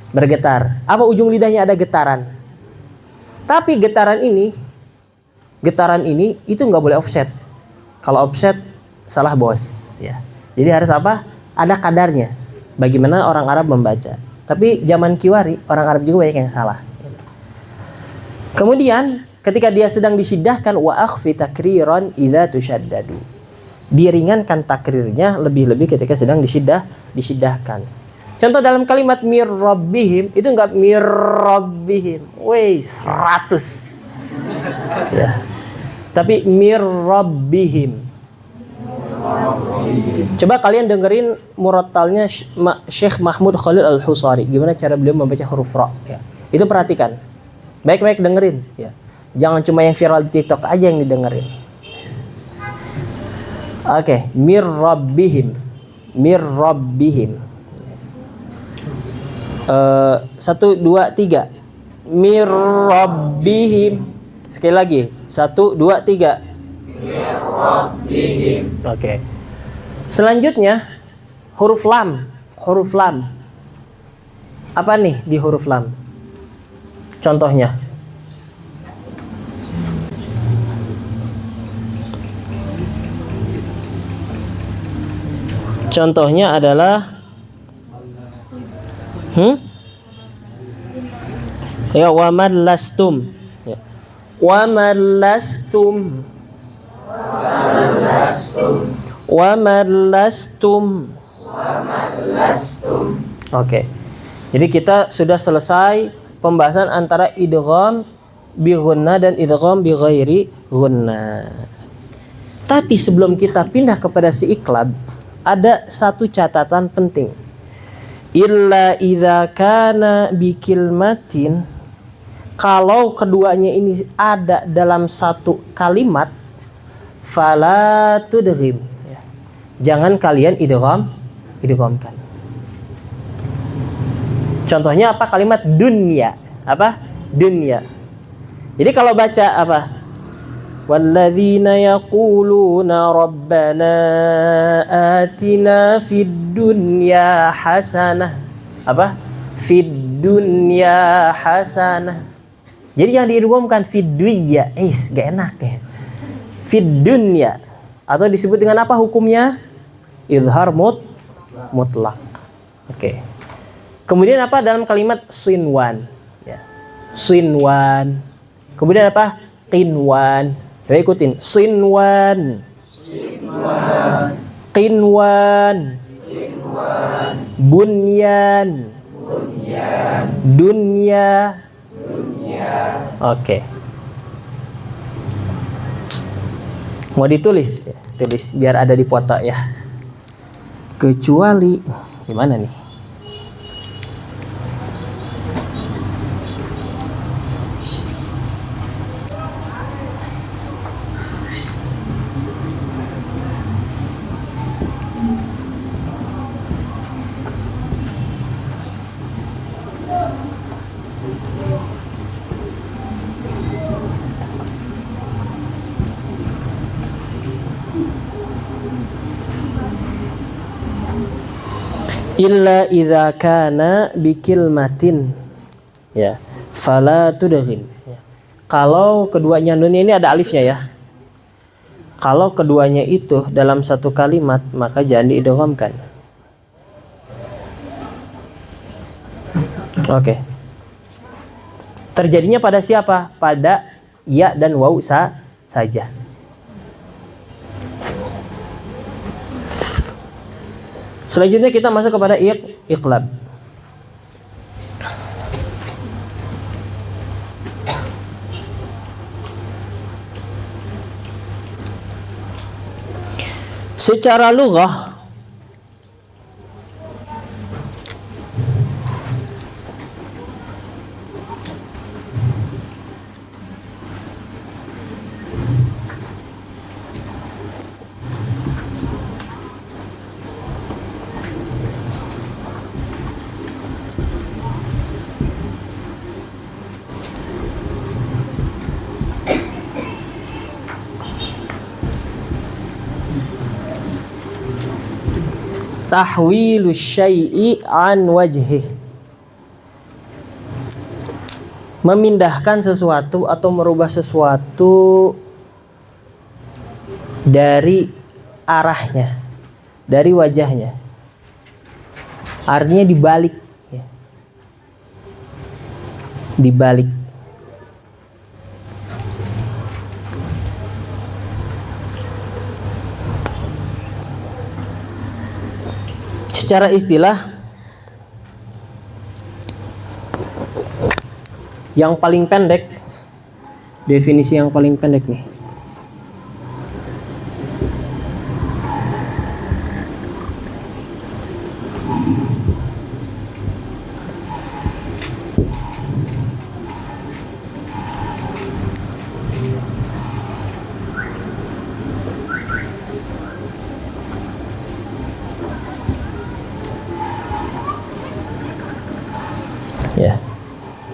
Bergetar. Apa ujung lidahnya ada getaran? Tapi getaran ini itu nggak boleh offset. Kalau offset salah bos. Ya. Jadi harus apa? Ada kadarnya. Bagaimana orang Arab membaca. Tapi zaman Kiwari orang Arab juga banyak yang salah. Kemudian ketika dia sedang disyidahkan wa akhfi takriran idza tushaddadu. Diringankan takrirnya lebih-lebih ketika sedang disyidahkan. Contoh dalam kalimat mir rabbihim itu enggak mir rabbihim. 100. Ya. Tapi mir rabbihim. Coba kalian dengerin murattalnya Syekh Mahmud Khalil Al-Husari. Gimana cara beliau membaca huruf ra ya. Itu perhatikan. Baik-baik dengerin ya. Jangan cuma yang viral di TikTok aja yang didengerin. Oke, mir rabbihim. 1, 2, 3. Mir rabbihim. Sekali lagi. 1, 2, 3. Mir rabbihim. Oke. Selanjutnya huruf lam. Apa nih di huruf lam? Contohnya Contohnya adalah ya, wa man lastum. Ya. Wa man lastum. Wa man lastum. Oke. Jadi kita sudah selesai pembahasan antara idgham bi gunna dan idgham bi ghairi gunna. Tapi sebelum kita pindah kepada si iqlab, ada satu catatan penting. Illa idza kana bi kilmatin, kalau keduanya ini ada dalam satu kalimat, fala tudghim. Jangan kalian idghamkan. Contohnya apa? Kalimat dunya. Apa? Dunya. Jadi kalau baca apa? Walladzina yaquluna rabbana atina fid dunya hasanah. Apa? Fid dunya hasanah. Jadi yang diidghamkan fid dunya. Gak enak ya. Fid dunya. Atau disebut dengan apa hukumnya? Izhar mutlak. Oke. Kemudian apa dalam kalimat sinwan? Ya. Sinwan. Kemudian apa? Qinwan. Coba ikutin. Sinwan. Qinwan. Bunyan. Dunya. Oke. Mau ditulis ya? Tulis biar ada di foto ya. Kecuali gimana nih? Illa idza kana bikilmatin, ya, fala tudghim. Kalau keduanya nun ini ada alifnya ya. Kalau keduanya itu dalam satu kalimat, maka jangan diidghamkan. Oke. Terjadinya pada siapa? Pada ya dan waw saja. Selanjutnya kita masuk kepada iqlab. Secara lughah tahwilu syai'i an wajhih, memindahkan sesuatu atau merubah sesuatu dari arahnya, dari wajahnya. Artinya dibalik ya. Dibalik. Secara istilah yang paling pendek, definisi yang paling pendek nih. Ya,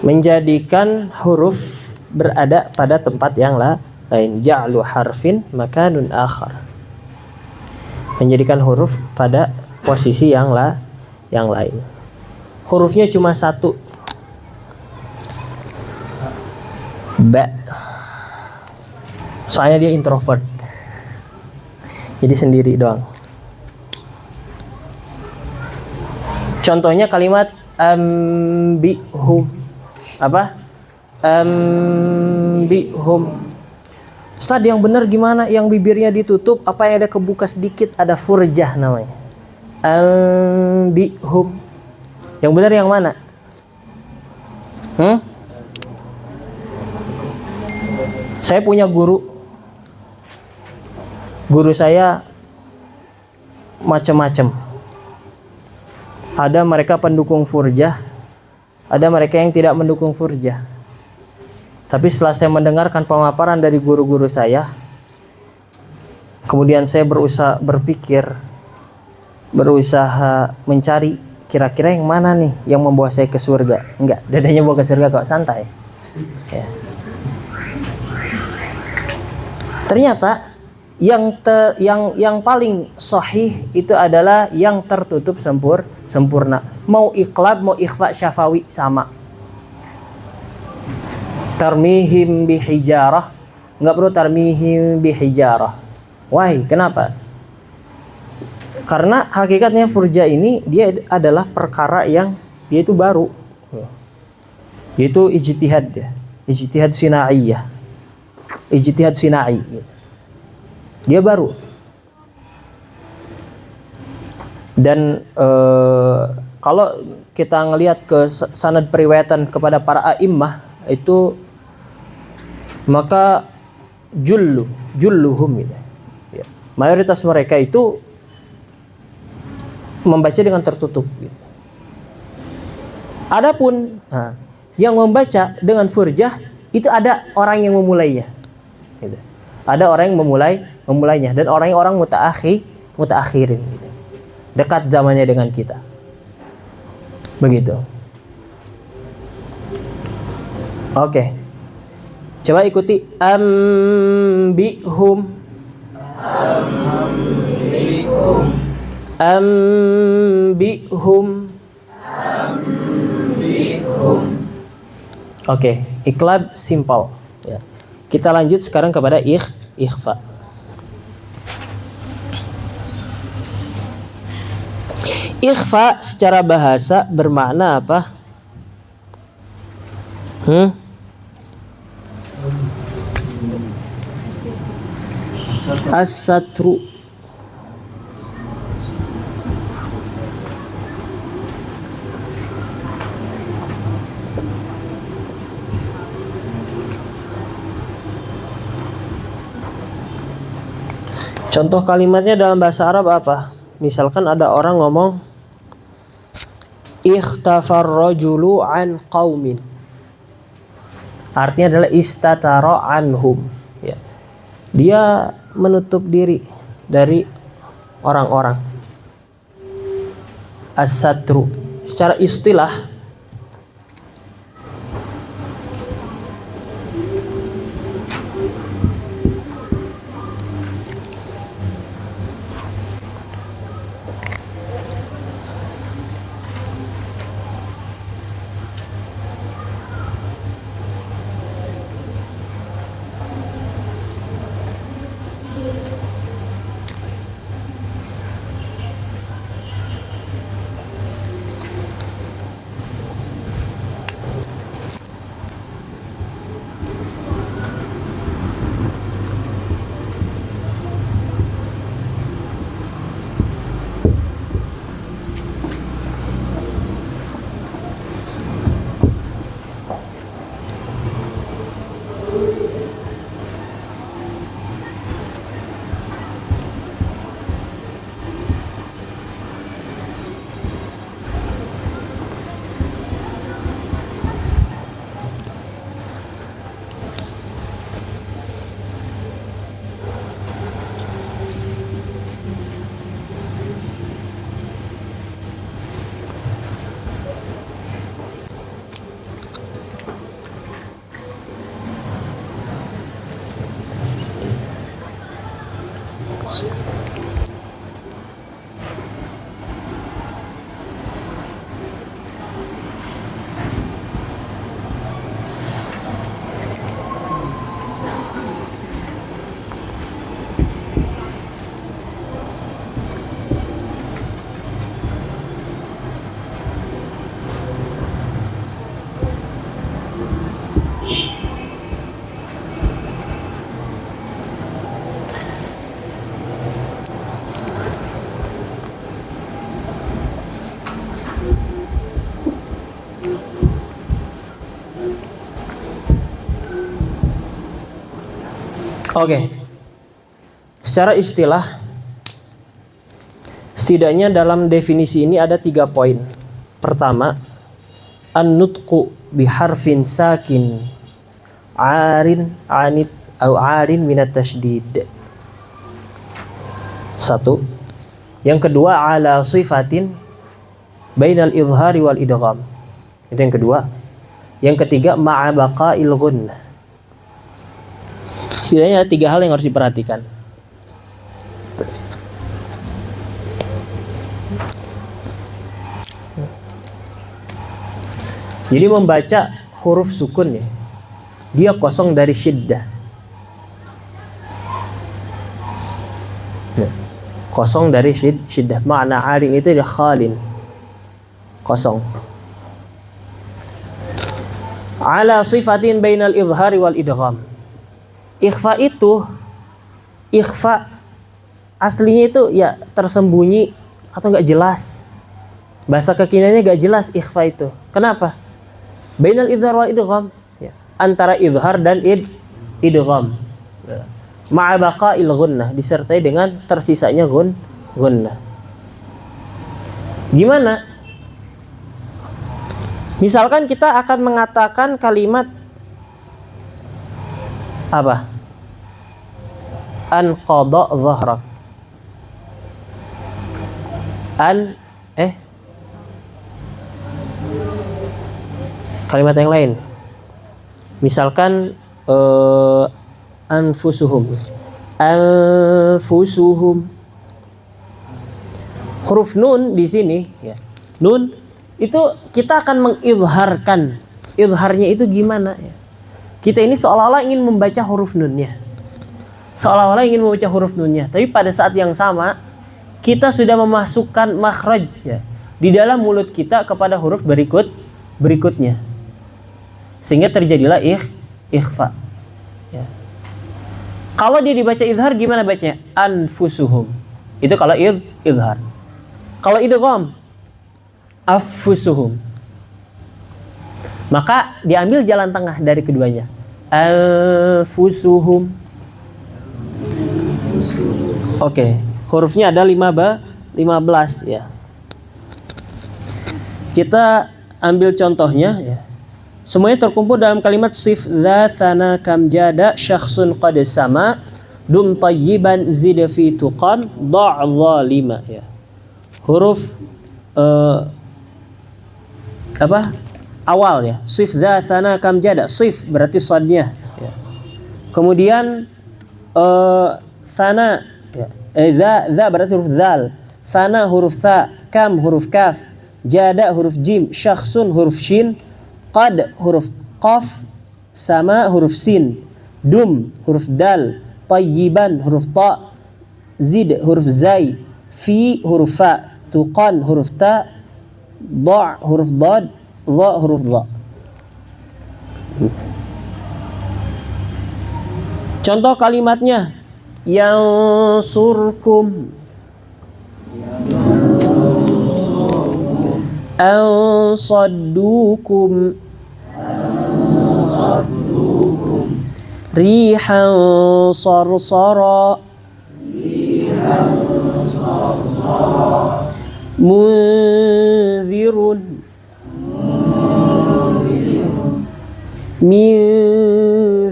menjadikan huruf berada pada tempat yang lain. Ja'lu harfin makanun akhar, menjadikan huruf pada posisi yang lain. Hurufnya cuma satu, ba. Soalnya dia introvert, jadi sendiri doang. Contohnya kalimat ambihum. Apa? Ambihum. Ustaz, yang benar gimana? Yang bibirnya ditutup, apa yang ada kebuka sedikit, ada furjah namanya. Ambihum. Yang benar yang mana? Saya punya guru. Guru saya macam-macam. Ada mereka pendukung furjah, ada mereka yang tidak mendukung furjah. Tapi setelah saya mendengarkan pemaparan dari guru-guru saya, kemudian saya berusaha mencari kira-kira yang mana nih yang membawa saya ke surga. Enggak, dadanya bawa ke surga kok, santai. Ya. Ternyata yang paling sahih itu adalah yang tertutup sempurna. Mau iqlab mau ikhfa syafawi sama. Tarmihim bihijarah, enggak perlu tarmihim bihijarah. Why? Kenapa? Karena hakikatnya furja ini dia adalah perkara yang dia itu baru. Yaitu ijtihad sinaiyah. Ijtihad sinai. Dia baru. Dan kalau kita ngelihat ke sanad periwayatan kepada para a'immah itu, maka julluhum ya. Mayoritas mereka itu membaca dengan tertutup gitu. Adapun yang membaca dengan furjah itu ada orang yang memulainya gitu. Ada orang yang memulainya dan orang mutaakhirin gitu. Dekat zamannya dengan kita. Begitu. Oke. Coba ikuti ambihum. Oke, iqlab simple ya. Kita lanjut sekarang kepada ikhfa. Ikhfa secara bahasa bermakna apa? As-satru. Contoh kalimatnya dalam bahasa Arab apa? Misalkan ada orang ngomong ikhtafar rajulu an qaumin. Artinya adalah istatara anhum ya. Dia menutup diri dari orang-orang. As-satru secara istilah Oke. Secara istilah, setidaknya dalam definisi ini ada 3 poin. Pertama, an-nutqu biharfin sakin arin anit au arin minat tasydid. 1. Yang kedua, ala sifatin bainal idhari wal idgham. Itu yang kedua. Yang ketiga, ma'a baqa'il ghunnah. Setidaknya ada 3 hal yang harus diperhatikan. Jadi membaca huruf sukun ya, dia kosong dari syiddah. Ya, kosong dari syiddah. Makna arin itu dia khalin, kosong. Ala sifatin bainal idhari wal idgham. Ikhfa itu, ikhfa aslinya itu ya tersembunyi atau nggak jelas. Bahasa kekiniannya nggak jelas ikhfa itu. Kenapa? Bainal idhar wal idgham, ya, antara idhar dan idgham. Ya. Ma'a baqa'il ghunnah, disertai dengan tersisanya ghunnah. Gimana? Misalkan kita akan mengatakan kalimat apa? An qada dhahrak. Kalimat yang lain. Misalkan anfusuhum. Anfusuhum. Huruf nun di sini ya. Nun itu kita akan mengizharkan. Izharnya itu gimana ya? Kita ini seolah-olah ingin membaca huruf nunnya. Seolah-olah ingin membaca huruf nunnya. Tapi pada saat yang sama, kita sudah memasukkan makhraj ya, di dalam mulut kita kepada huruf berikutnya. Sehingga terjadilah ikhfa. Ya. Kalau dia dibaca izhar, gimana bacanya? Anfusuhum. Itu kalau izhar. Kalau idgham, affusuhum. Maka diambil jalan tengah dari keduanya. Anfusuhum. Oke, hurufnya ada 15 ya. Kita ambil contohnya ya. Semuanya terkumpul dalam kalimat sif dza thana kam jada syakhsun qad sama dum tayyiban zid fi tuqan da' zalima ya. Huruf awal ya, sif dza thana kam jada, sif berarti shadnya ya. Kemudian thana ya, dza berarti huruf dzal, thana huruf tha, kam huruf kaf, jada huruf jim, syakhsun huruf shin, qad huruf qaf, sama huruf sin, dum huruf dal, tayyiban huruf ta, zid huruf zai, fi huruf fa, tuqan huruf ta, da' huruf dad, dha huruf dha. Contoh kalimatnya, yang surkum, ansaddukum, rihan sarsara, munzirun, min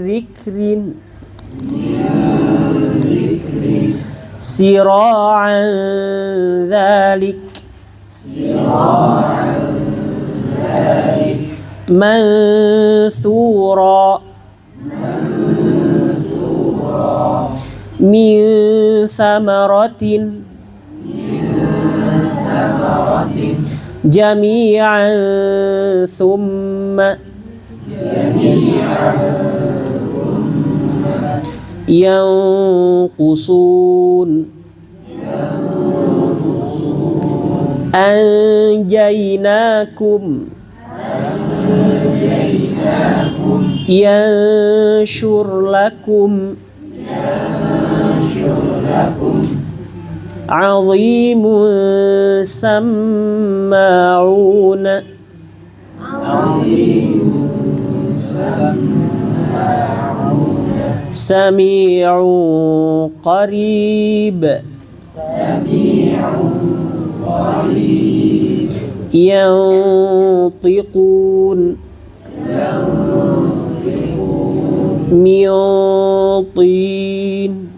dzikrin, sira'an dzalik, manthura, min thamaratin, jami'an thumma, yanqusun, anjaynakum, yanshur lakum, azimun samma'una, Sami'un qarib. Yantiqun. Min tin.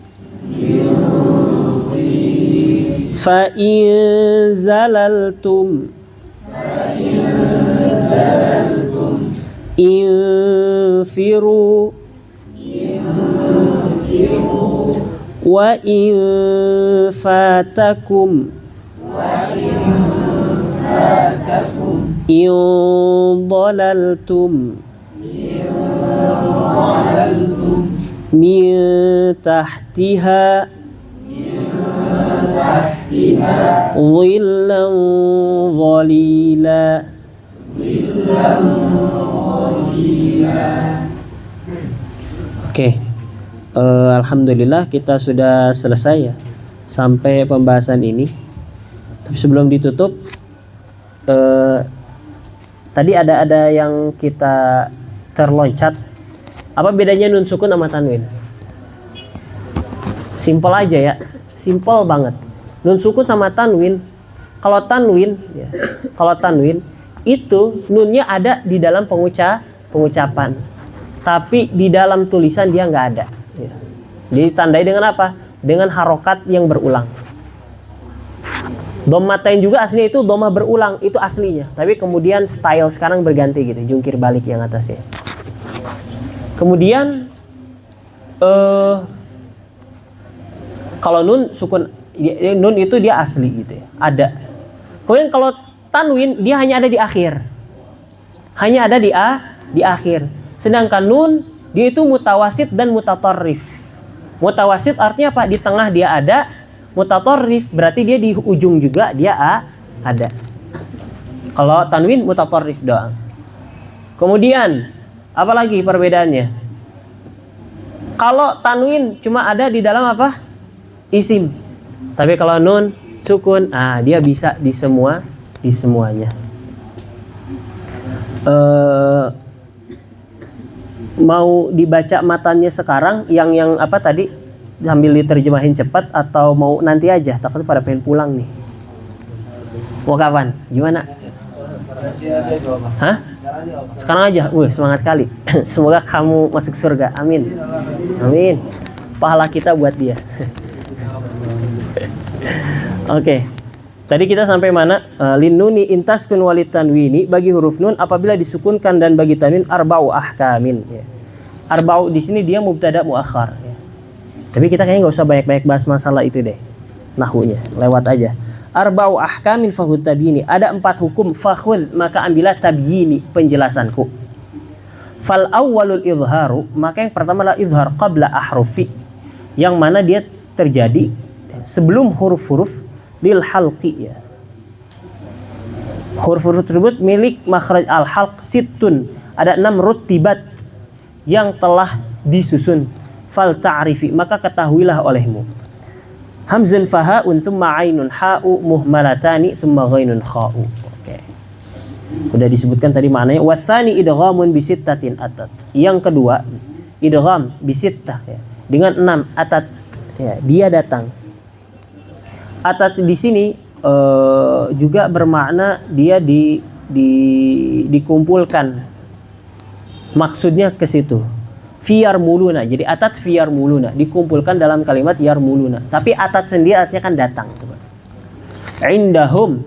Fa in zalaltum infiru wa in fatakum in dalaltum min tahtiha dhillan dhalila. Oke, alhamdulillah kita sudah selesai ya sampai pembahasan ini. Tapi sebelum ditutup, tadi ada yang kita terloncat. Apa bedanya nun sukun sama tanwin? Simpel aja ya, simpel banget. Nun sukun sama tanwin. Kalau tanwin itu nunnya ada di dalam pengucapan, tapi di dalam tulisan dia nggak ada. Ya. Ditandai dengan apa? Dengan harokat yang berulang. Dhammatain juga aslinya itu dhamma berulang, itu aslinya. Tapi kemudian style sekarang berganti gitu, jungkir balik yang atasnya. Kemudian kalau nun sukun, nun itu dia asli gitu ya, ada. Kemudian kalau tanwin dia hanya ada di akhir, hanya ada di akhir. Sedangkan nun dia itu mutawasit dan mutatarrif. Mutawasit artinya apa? Di tengah dia ada. Mutatarrif berarti dia di ujung juga dia ada. Kalau tanwin mutatarrif doang. Kemudian apa lagi perbedaannya? Kalau tanwin cuma ada di dalam apa? Isim. Tapi kalau nun sukun, dia bisa di semuanya. Mau dibaca matanya sekarang yang apa tadi sambil diterjemahin cepat atau mau nanti aja? Takut pada pengen pulang nih. Mau kapan? Gimana? Hah? Sekarang aja. Semangat kali. Semoga kamu masuk surga. Amin. Amin. Pahala kita buat dia. Oke. Tadi kita sampai mana? Linnuni intaskun walit tanwini, bagi huruf nun apabila disukunkan dan bagi tanwin arba'u ahkamin. Ya. Arba'u di sini dia mubtada muakhar. Ya. Tapi kita kayaknya nggak usah banyak-banyak bahas masalah itu deh. Nahunya lewat aja. Arba'u ahkamin fahud tabyini. Ada 4 hukum fakhud, maka ambillah tabyini, penjelasanku. Fal awwalul izharu, maka yang pertama adalah izhar qabla ahrufi, yang mana dia terjadi sebelum huruf-huruf lil halqi ya. Huruf-huruf tersebut milik makhraj al-halq sittun, ada 6 rutibat yang telah disusun. Fal ta'rifi, maka ketahuilah olehmu. Hamzun fahaun thumma ainun ha'u muhmalatani thumma ghainun kha'u. Oke. Udah disebutkan tadi maknanya. Watsani idghamun bisittatin atat. Yang kedua, idgham bisittah ya. Dengan 6 atat ya, dia datang. Atat di sini juga bermakna dia dikumpulkan. Maksudnya ke situ. Fiyar muluna. Jadi atat fiyar muluna dikumpulkan dalam kalimat yar muluna. Tapi atat sendiri artinya kan datang. Indahum.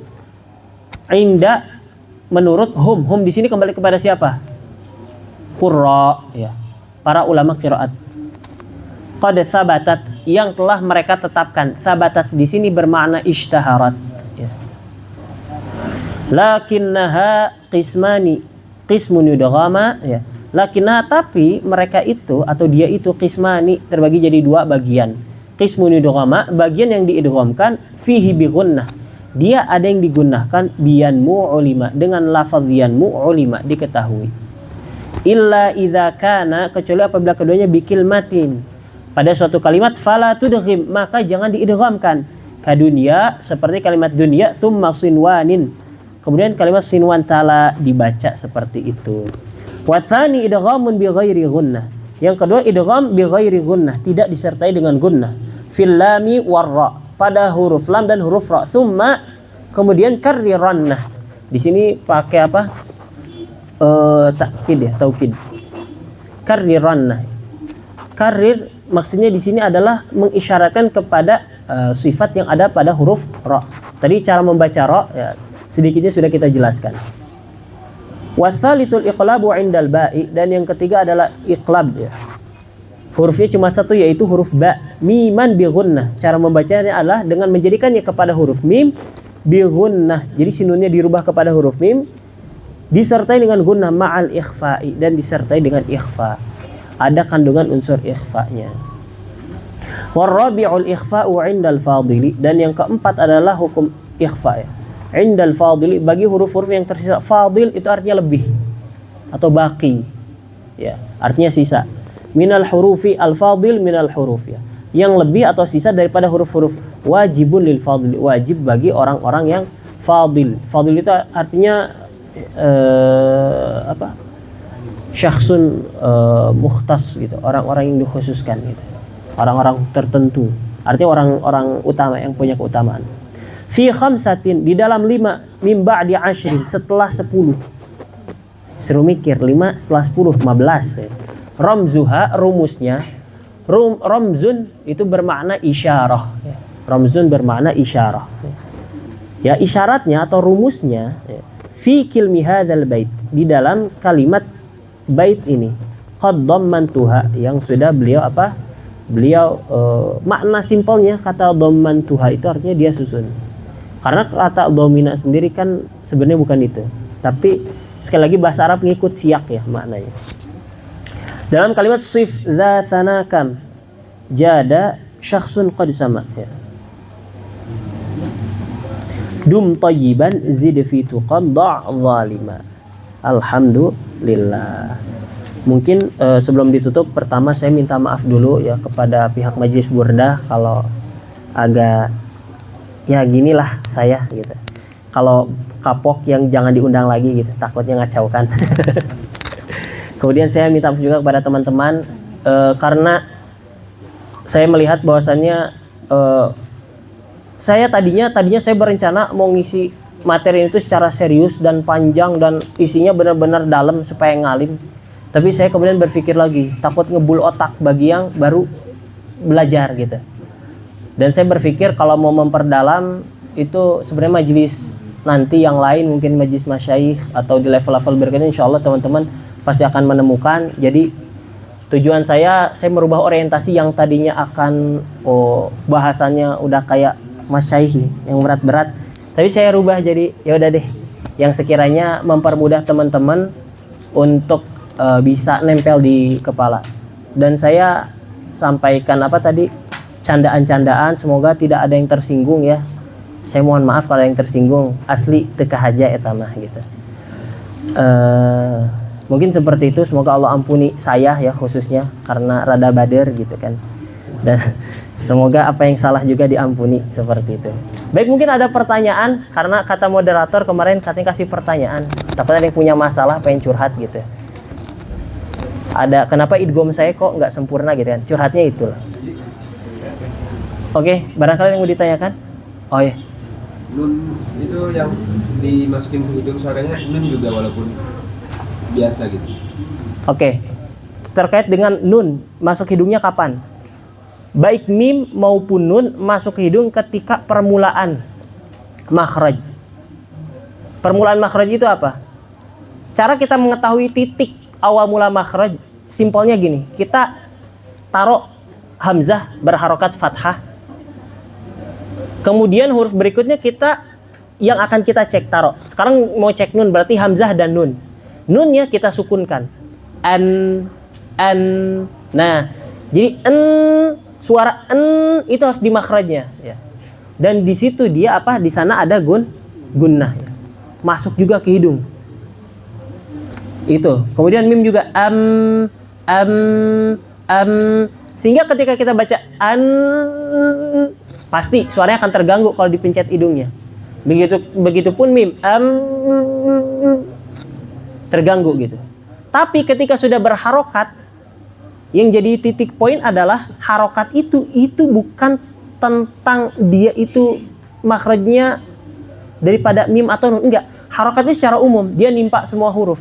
Inda menurut hum. Hum di sini kembali kepada siapa? Qurra ya. Para ulama qiraat. Qad sabatat, yang telah mereka tetapkan. Sabatat di sini bermakna ishtaharat ya. Lakinnaha qismani. Qismun yudghama ya. Lakinnaha, tapi mereka itu atau dia itu qismani, terbagi jadi 2 bagian. Qismun yudghama, bagian yang diidghamkan fihi bi gunnah. Dia ada yang digunakan biyan mu'ulima, dengan lafaz biyan mu'ulima, diketahui. Illa idza kana, kecuali apabila keduanya bikil matin, pada suatu kalimat fala tudghim, maka jangan diidghamkan. Kadunya, seperti kalimat dunya, summa sinwanin, kemudian kalimat sinwan tala dibaca seperti itu. Watsani idghamun bi ghairi gunnah, Yang kedua idgham bi ghairi gunnah, tidak disertai dengan gunnah. Fil lami war ra, pada huruf lam dan huruf ra. Tsumma, kemudian karrirannah. Di sini pakai apa? Takkid ya, taukid. Karrirannah. Karir maksudnya di sini adalah mengisyaratkan kepada sifat yang ada pada huruf ra. Tadi cara membaca ra ya, sedikitnya sudah kita jelaskan. Watsalitsul iqlabu 'indal ba'i, dan yang ketiga adalah iqlab ya. Hurufnya cuma satu, yaitu huruf ba, miman bi gunnah. Cara membacanya adalah dengan menjadikannya kepada huruf mim bi gunnah. Jadi sinunnya dirubah kepada huruf mim disertai dengan gunnah ma'al ikhfa'i, dan disertai dengan ikhfa. Ada kandungan unsur ikhfa'nya. Warabi'ul ikhfa'u 'indal fadili, dan yang keempat adalah hukum ikhfa ya. 'Indal fadili, bagi huruf-huruf yang tersisa. Fadil itu artinya lebih atau baqi. Ya, artinya sisa. Minal hurufi, al-fadil minal huruf ya. Yang lebih atau sisa daripada huruf-huruf. Wajibun lil fadil, wajib bagi orang-orang yang fadil. Fadil itu artinya apa? Syakhsun mukhtas gitu, orang-orang yang dikhususkan gitu. Orang-orang tertentu. Artinya orang-orang utama yang punya keutamaan. Fi khamsatin, di dalam 5, mim ba'di 'ashrin, setelah 10. Seru mikir, 5 setelah 10, 15 ya. Ramzuha, rumusnya. Ramzun itu bermakna isyarah ya. Ramzun bermakna isyarah ya. Isyaratnya atau rumusnya ya. Fi kilmi hadzal bait, di dalam kalimat bait ini. Qad dhammantuha, yang sudah beliau apa? Beliau makna simpelnya kata dhammantuha itu artinya dia susun. Karena kata domina sendiri kan sebenarnya bukan itu. Tapi sekali lagi bahasa Arab ngikut siyak ya maknanya. Dalam kalimat sif dza tsanakam jada syakhsun qad sama ya. Dum tayyiban zid fi tuqad da' zalima. Alhamdulillah. Mungkin sebelum ditutup, pertama saya minta maaf dulu ya kepada pihak Majelis Burdah kalau agak ya ginilah saya gitu. Kalau kapok yang jangan diundang lagi gitu, takutnya ngacaukan. Kemudian saya minta maaf juga kepada teman-teman karena saya melihat bahwasannya saya tadinya saya berencana mau ngisi materi itu secara serius dan panjang dan isinya benar-benar dalam supaya ngalim. Tapi saya kemudian berpikir lagi, takut ngebul otak bagi yang baru belajar gitu. Dan saya berpikir kalau mau memperdalam itu sebenarnya majelis nanti yang lain, mungkin majelis masyayikh atau di level-level berikutnya, insya Allah teman-teman pasti akan menemukan. Jadi tujuan saya merubah orientasi yang tadinya akan bahasannya udah kayak masyayikh yang berat-berat, tapi saya rubah jadi ya udah deh yang sekiranya mempermudah teman-teman untuk bisa nempel di kepala. Dan saya sampaikan apa tadi, candaan-candaan, semoga tidak ada yang tersinggung ya. Saya mohon maaf kalau yang tersinggung, asli teka haja etamah gitu. Mungkin seperti itu, semoga Allah ampuni saya ya khususnya karena rada bader gitu kan. Dan semoga apa yang salah juga diampuni seperti itu. Baik, mungkin ada pertanyaan karena kata moderator kemarin katanya kasih pertanyaan. Takut ada yang punya masalah pengen curhat gitu. Ada kenapa idgham saya kok nggak sempurna gitu kan? Curhatnya itulah. Oke, barangkali yang mau ditanyakan? Oh ya. Nun itu yang dimasukin ke hidung suaranya nun juga walaupun biasa gitu. Oke. Terkait dengan nun masuk hidungnya kapan? Baik mim maupun nun masuk ke hidung ketika permulaan makhraj. Permulaan makhraj itu apa? Cara kita mengetahui titik awal mula makhraj simpelnya gini. Kita taruh hamzah berharokat fathah. Kemudian huruf berikutnya kita yang akan kita cek taruh. Sekarang mau cek nun berarti hamzah dan nun. Nunnya kita sukunkan. An. Nah, jadi suara itu harus di makhrajnya ya. Dan di situ dia apa? Di sana ada gunnah. Ya. Masuk juga ke hidung. Itu. Kemudian mim juga sehingga ketika kita baca pasti suaranya akan terganggu kalau dipencet hidungnya. Begitupun mim terganggu gitu. Tapi ketika sudah berharokat Yang jadi titik poin adalah harokat itu bukan tentang dia itu makhrajnya daripada mim atau nun, enggak. Harokatnya secara umum dia nimpa semua huruf,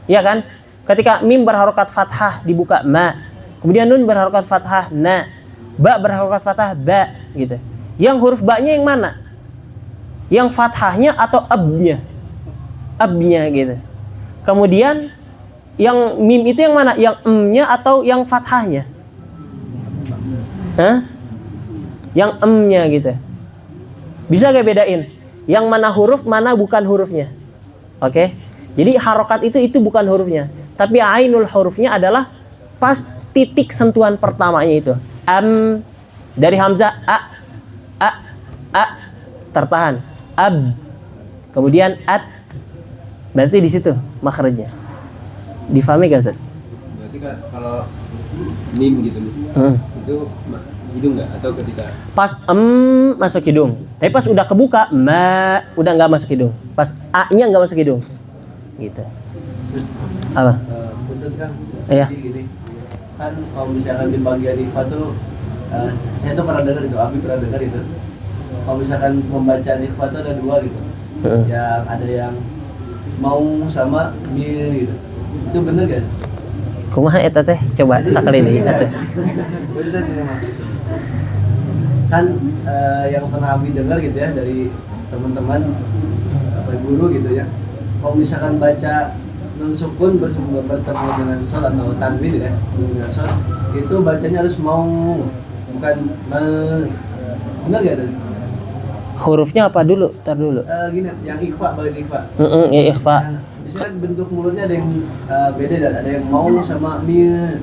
ya kan? Ketika mim berharokat fathah dibuka ma, kemudian nun berharokat fathah na, ba berharokat fathah ba, gitu. Yang huruf ba-nya yang mana? Yang fathahnya atau abnya? Abnya gitu. Kemudian yang mim itu yang mana? Yang em-nya atau yang fathahnya? Hah? Yang em-nya gitu. Bisa gak bedain? Yang mana huruf, mana bukan hurufnya? Oke? Jadi harokat itu bukan hurufnya. Tapi ainul hurufnya adalah pas titik sentuhan pertamanya itu. Dari hamzah a tertahan. Ab. Kemudian at. Berarti di situ makhrajnya. Difahami gak, Ustaz? Berarti kan kalau mim gitu misalnya, itu hidung nggak? Atau ketika pas masuk hidung, tapi pas udah kebuka udah nggak masuk hidung, pas a-nya nggak masuk hidung, gitu. Apa? Betul kan? Iya. Jadi gini, kan kalau misalkan di bagian ikhfa tuh, saya tuh pernah dengar itu, Abi pernah dengar itu. Kalau misalkan pembacaan ikhfa tuh ada dua gitu, yang ada yang mau sama mir gitu. Itu bener gak? Kumaha eta teh? Coba sakali deui atuh. Bener memang. Kan yang pernah Abi dengar gitu ya dari teman-teman apa guru gitu ya. Kalau misalkan baca nun sukun bertemu dengan shad atau tanwin ya, dengan shad itu bacanya harus mau, bukan benar gak ada? Hurufnya apa dulu? Tar dulu. Gini, yang ikhfa, bagian ikhfa. Ya ikhfa. Misalkan bentuk mulutnya ada yang beda dan ada yang mau sama mir.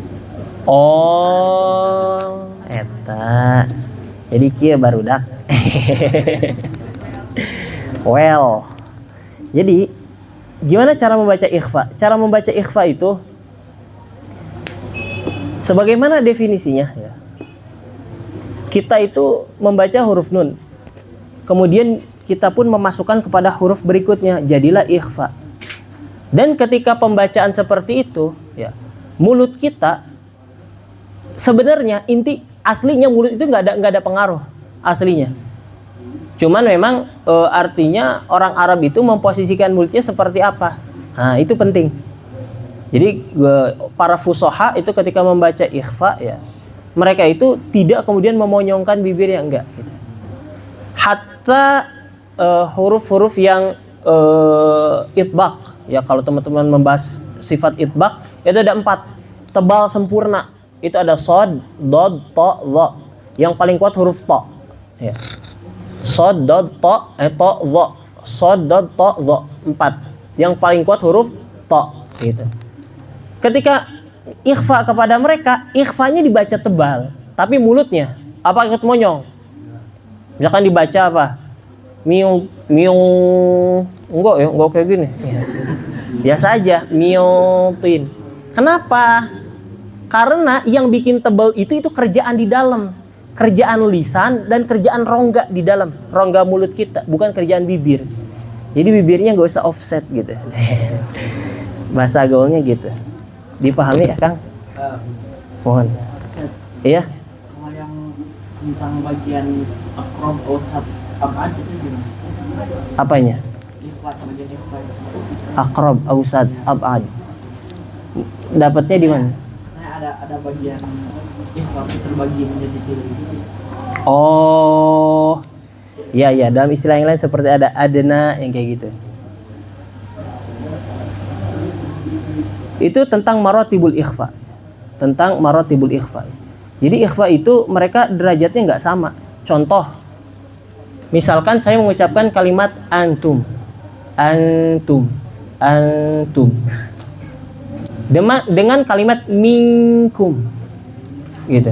Oh, eta. Jadi kieu barudak. Well. Jadi gimana cara membaca ikhfa? Cara membaca ikhfa itu sebagaimana definisinya ya. Kita itu membaca huruf nun. Kemudian kita pun memasukkan kepada huruf berikutnya, jadilah ikhfa. Dan ketika pembacaan seperti itu, ya, mulut kita sebenarnya inti aslinya mulut itu nggak ada pengaruh aslinya. Cuman memang artinya orang Arab itu memposisikan mulutnya seperti apa. Nah, itu penting. Jadi para fusoha itu ketika membaca ikhfa ya, mereka itu tidak kemudian memonyongkan bibirnya, enggak. Hatta huruf-huruf yang itbaq, ya kalau teman-teman membahas sifat itbaq itu ada 4 tebal sempurna. Itu ada shad, dad, ta, dha. Yang paling kuat huruf ta. Ya. Shad, dad, ta, dha. Shad, dad, ta, dha. 4. Yang paling kuat huruf ta. Gitu. Ketika ikhfa kepada mereka, ikhfanya dibaca tebal, tapi mulutnya apa ikut monyong? Misalkan dibaca apa? Miung, miung, enggak kayak gini. Ya. Biasa aja, miutin. Kenapa? Karena yang bikin tebal itu kerjaan di dalam, kerjaan lisan dan kerjaan rongga di dalam, rongga mulut kita, bukan kerjaan bibir. Jadi bibirnya nggak usah offset gitu. Bahasa gaulnya gitu. Dipahami ya, Kang? Mohon. Iya. Kalau yang tentang bagian akrob ausat abad itu gimana? Apanya? Ikhfa bagian ikhfa. Akrob, ausad, abad. Dapatnya di mana? Nah, ada bagian ikhfa terbagi menjadi 3. Oh. Iya, dalam istilah yang lain seperti ada adna yang kayak gitu. Itu tentang maratibul ikhfa. Tentang maratibul ikhfa. Jadi ikhfa itu mereka derajatnya nggak sama. Contoh, misalkan saya mengucapkan kalimat antum, antum, antum, dengan kalimat minkum, gitu.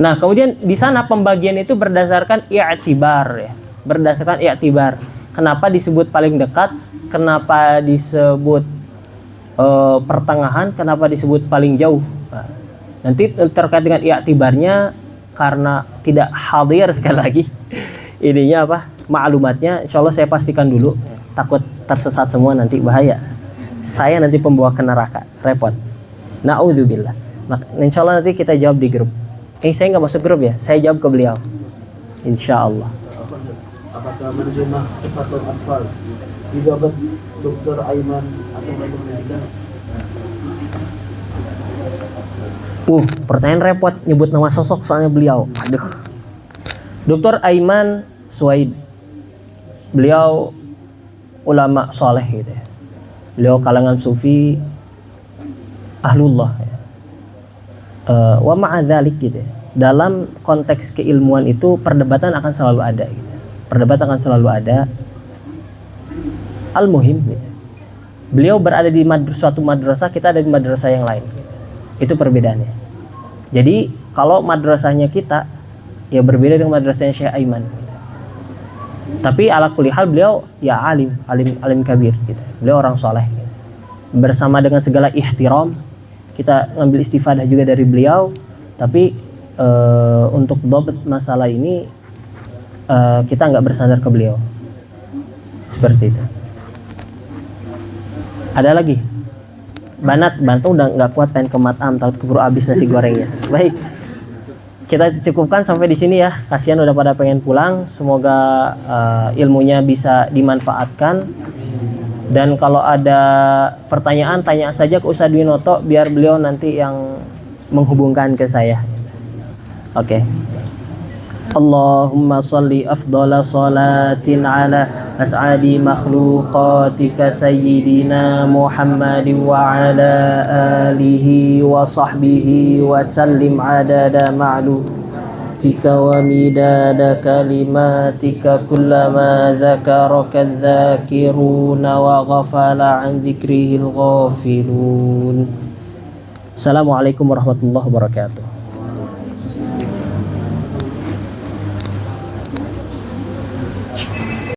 Nah, kemudian di sana pembagian itu berdasarkan i'tibar ya, berdasarkan i'tibar. Kenapa disebut paling dekat? Kenapa disebut pertengahan? Kenapa disebut paling jauh? Nah, nanti terkait dengan i'tibarnya karena tidak hadir sekali lagi ininya apa maklumatnya, insya Allah saya pastikan dulu, takut tersesat semua nanti bahaya. saya nanti pembawa ke neraka, repot. Naudzubillah. Insya Allah nanti kita jawab di grup. Saya nggak masuk grup ya, saya jawab ke beliau. Insya Allah. Apakah manzumah Ifatul Atfal dijabat Dr. Aiman atau bagaimana? Pertanyaan repot nyebut nama sosok soalnya beliau. Aduh. Dr. Aiman Suwaid. Beliau ulama soleh gitu ya. Beliau kalangan sufi ahlullah ya. Wa ma'adzalik gitu ya. Dalam konteks keilmuan itu perdebatan akan selalu ada gitu. Perdebatan akan selalu ada. Al-muhim gitu. Beliau berada di suatu madrasah, kita ada di madrasah yang lain. Itu perbedaannya. Jadi kalau madrasahnya kita ya berbeda dengan madrasahnya Syekh Aiman. Tapi ala kulli hal beliau ya alim kabir gitu. Beliau orang soleh gitu. Bersama dengan segala ihtiram kita ngambil istifadah juga dari beliau, tapi untuk dobat masalah ini kita nggak bersandar ke beliau. Seperti itu. Ada lagi? Bantu udah nggak kuat, pengen ke matam, takut keburu habis nasi gorengnya. Baik, kita cukupkan sampai di sini ya. Kasihan udah pada pengen pulang. Semoga ilmunya bisa dimanfaatkan. Dan kalau ada pertanyaan, tanya saja ke Ustadz Winoto, biar beliau nanti yang menghubungkan ke saya. Oke. Allahumma salli afdala salatin ala as'adi makhluqatika sayyidina Muhammadin wa ala alihi wa sahbihi wa sallim adada ma'lutika wa midada kalimatika kullama dhakaraka dhakiruna wa ghafala an dhikrihil ghafilun. Assalamualaikum warahmatullahi wabarakatuh.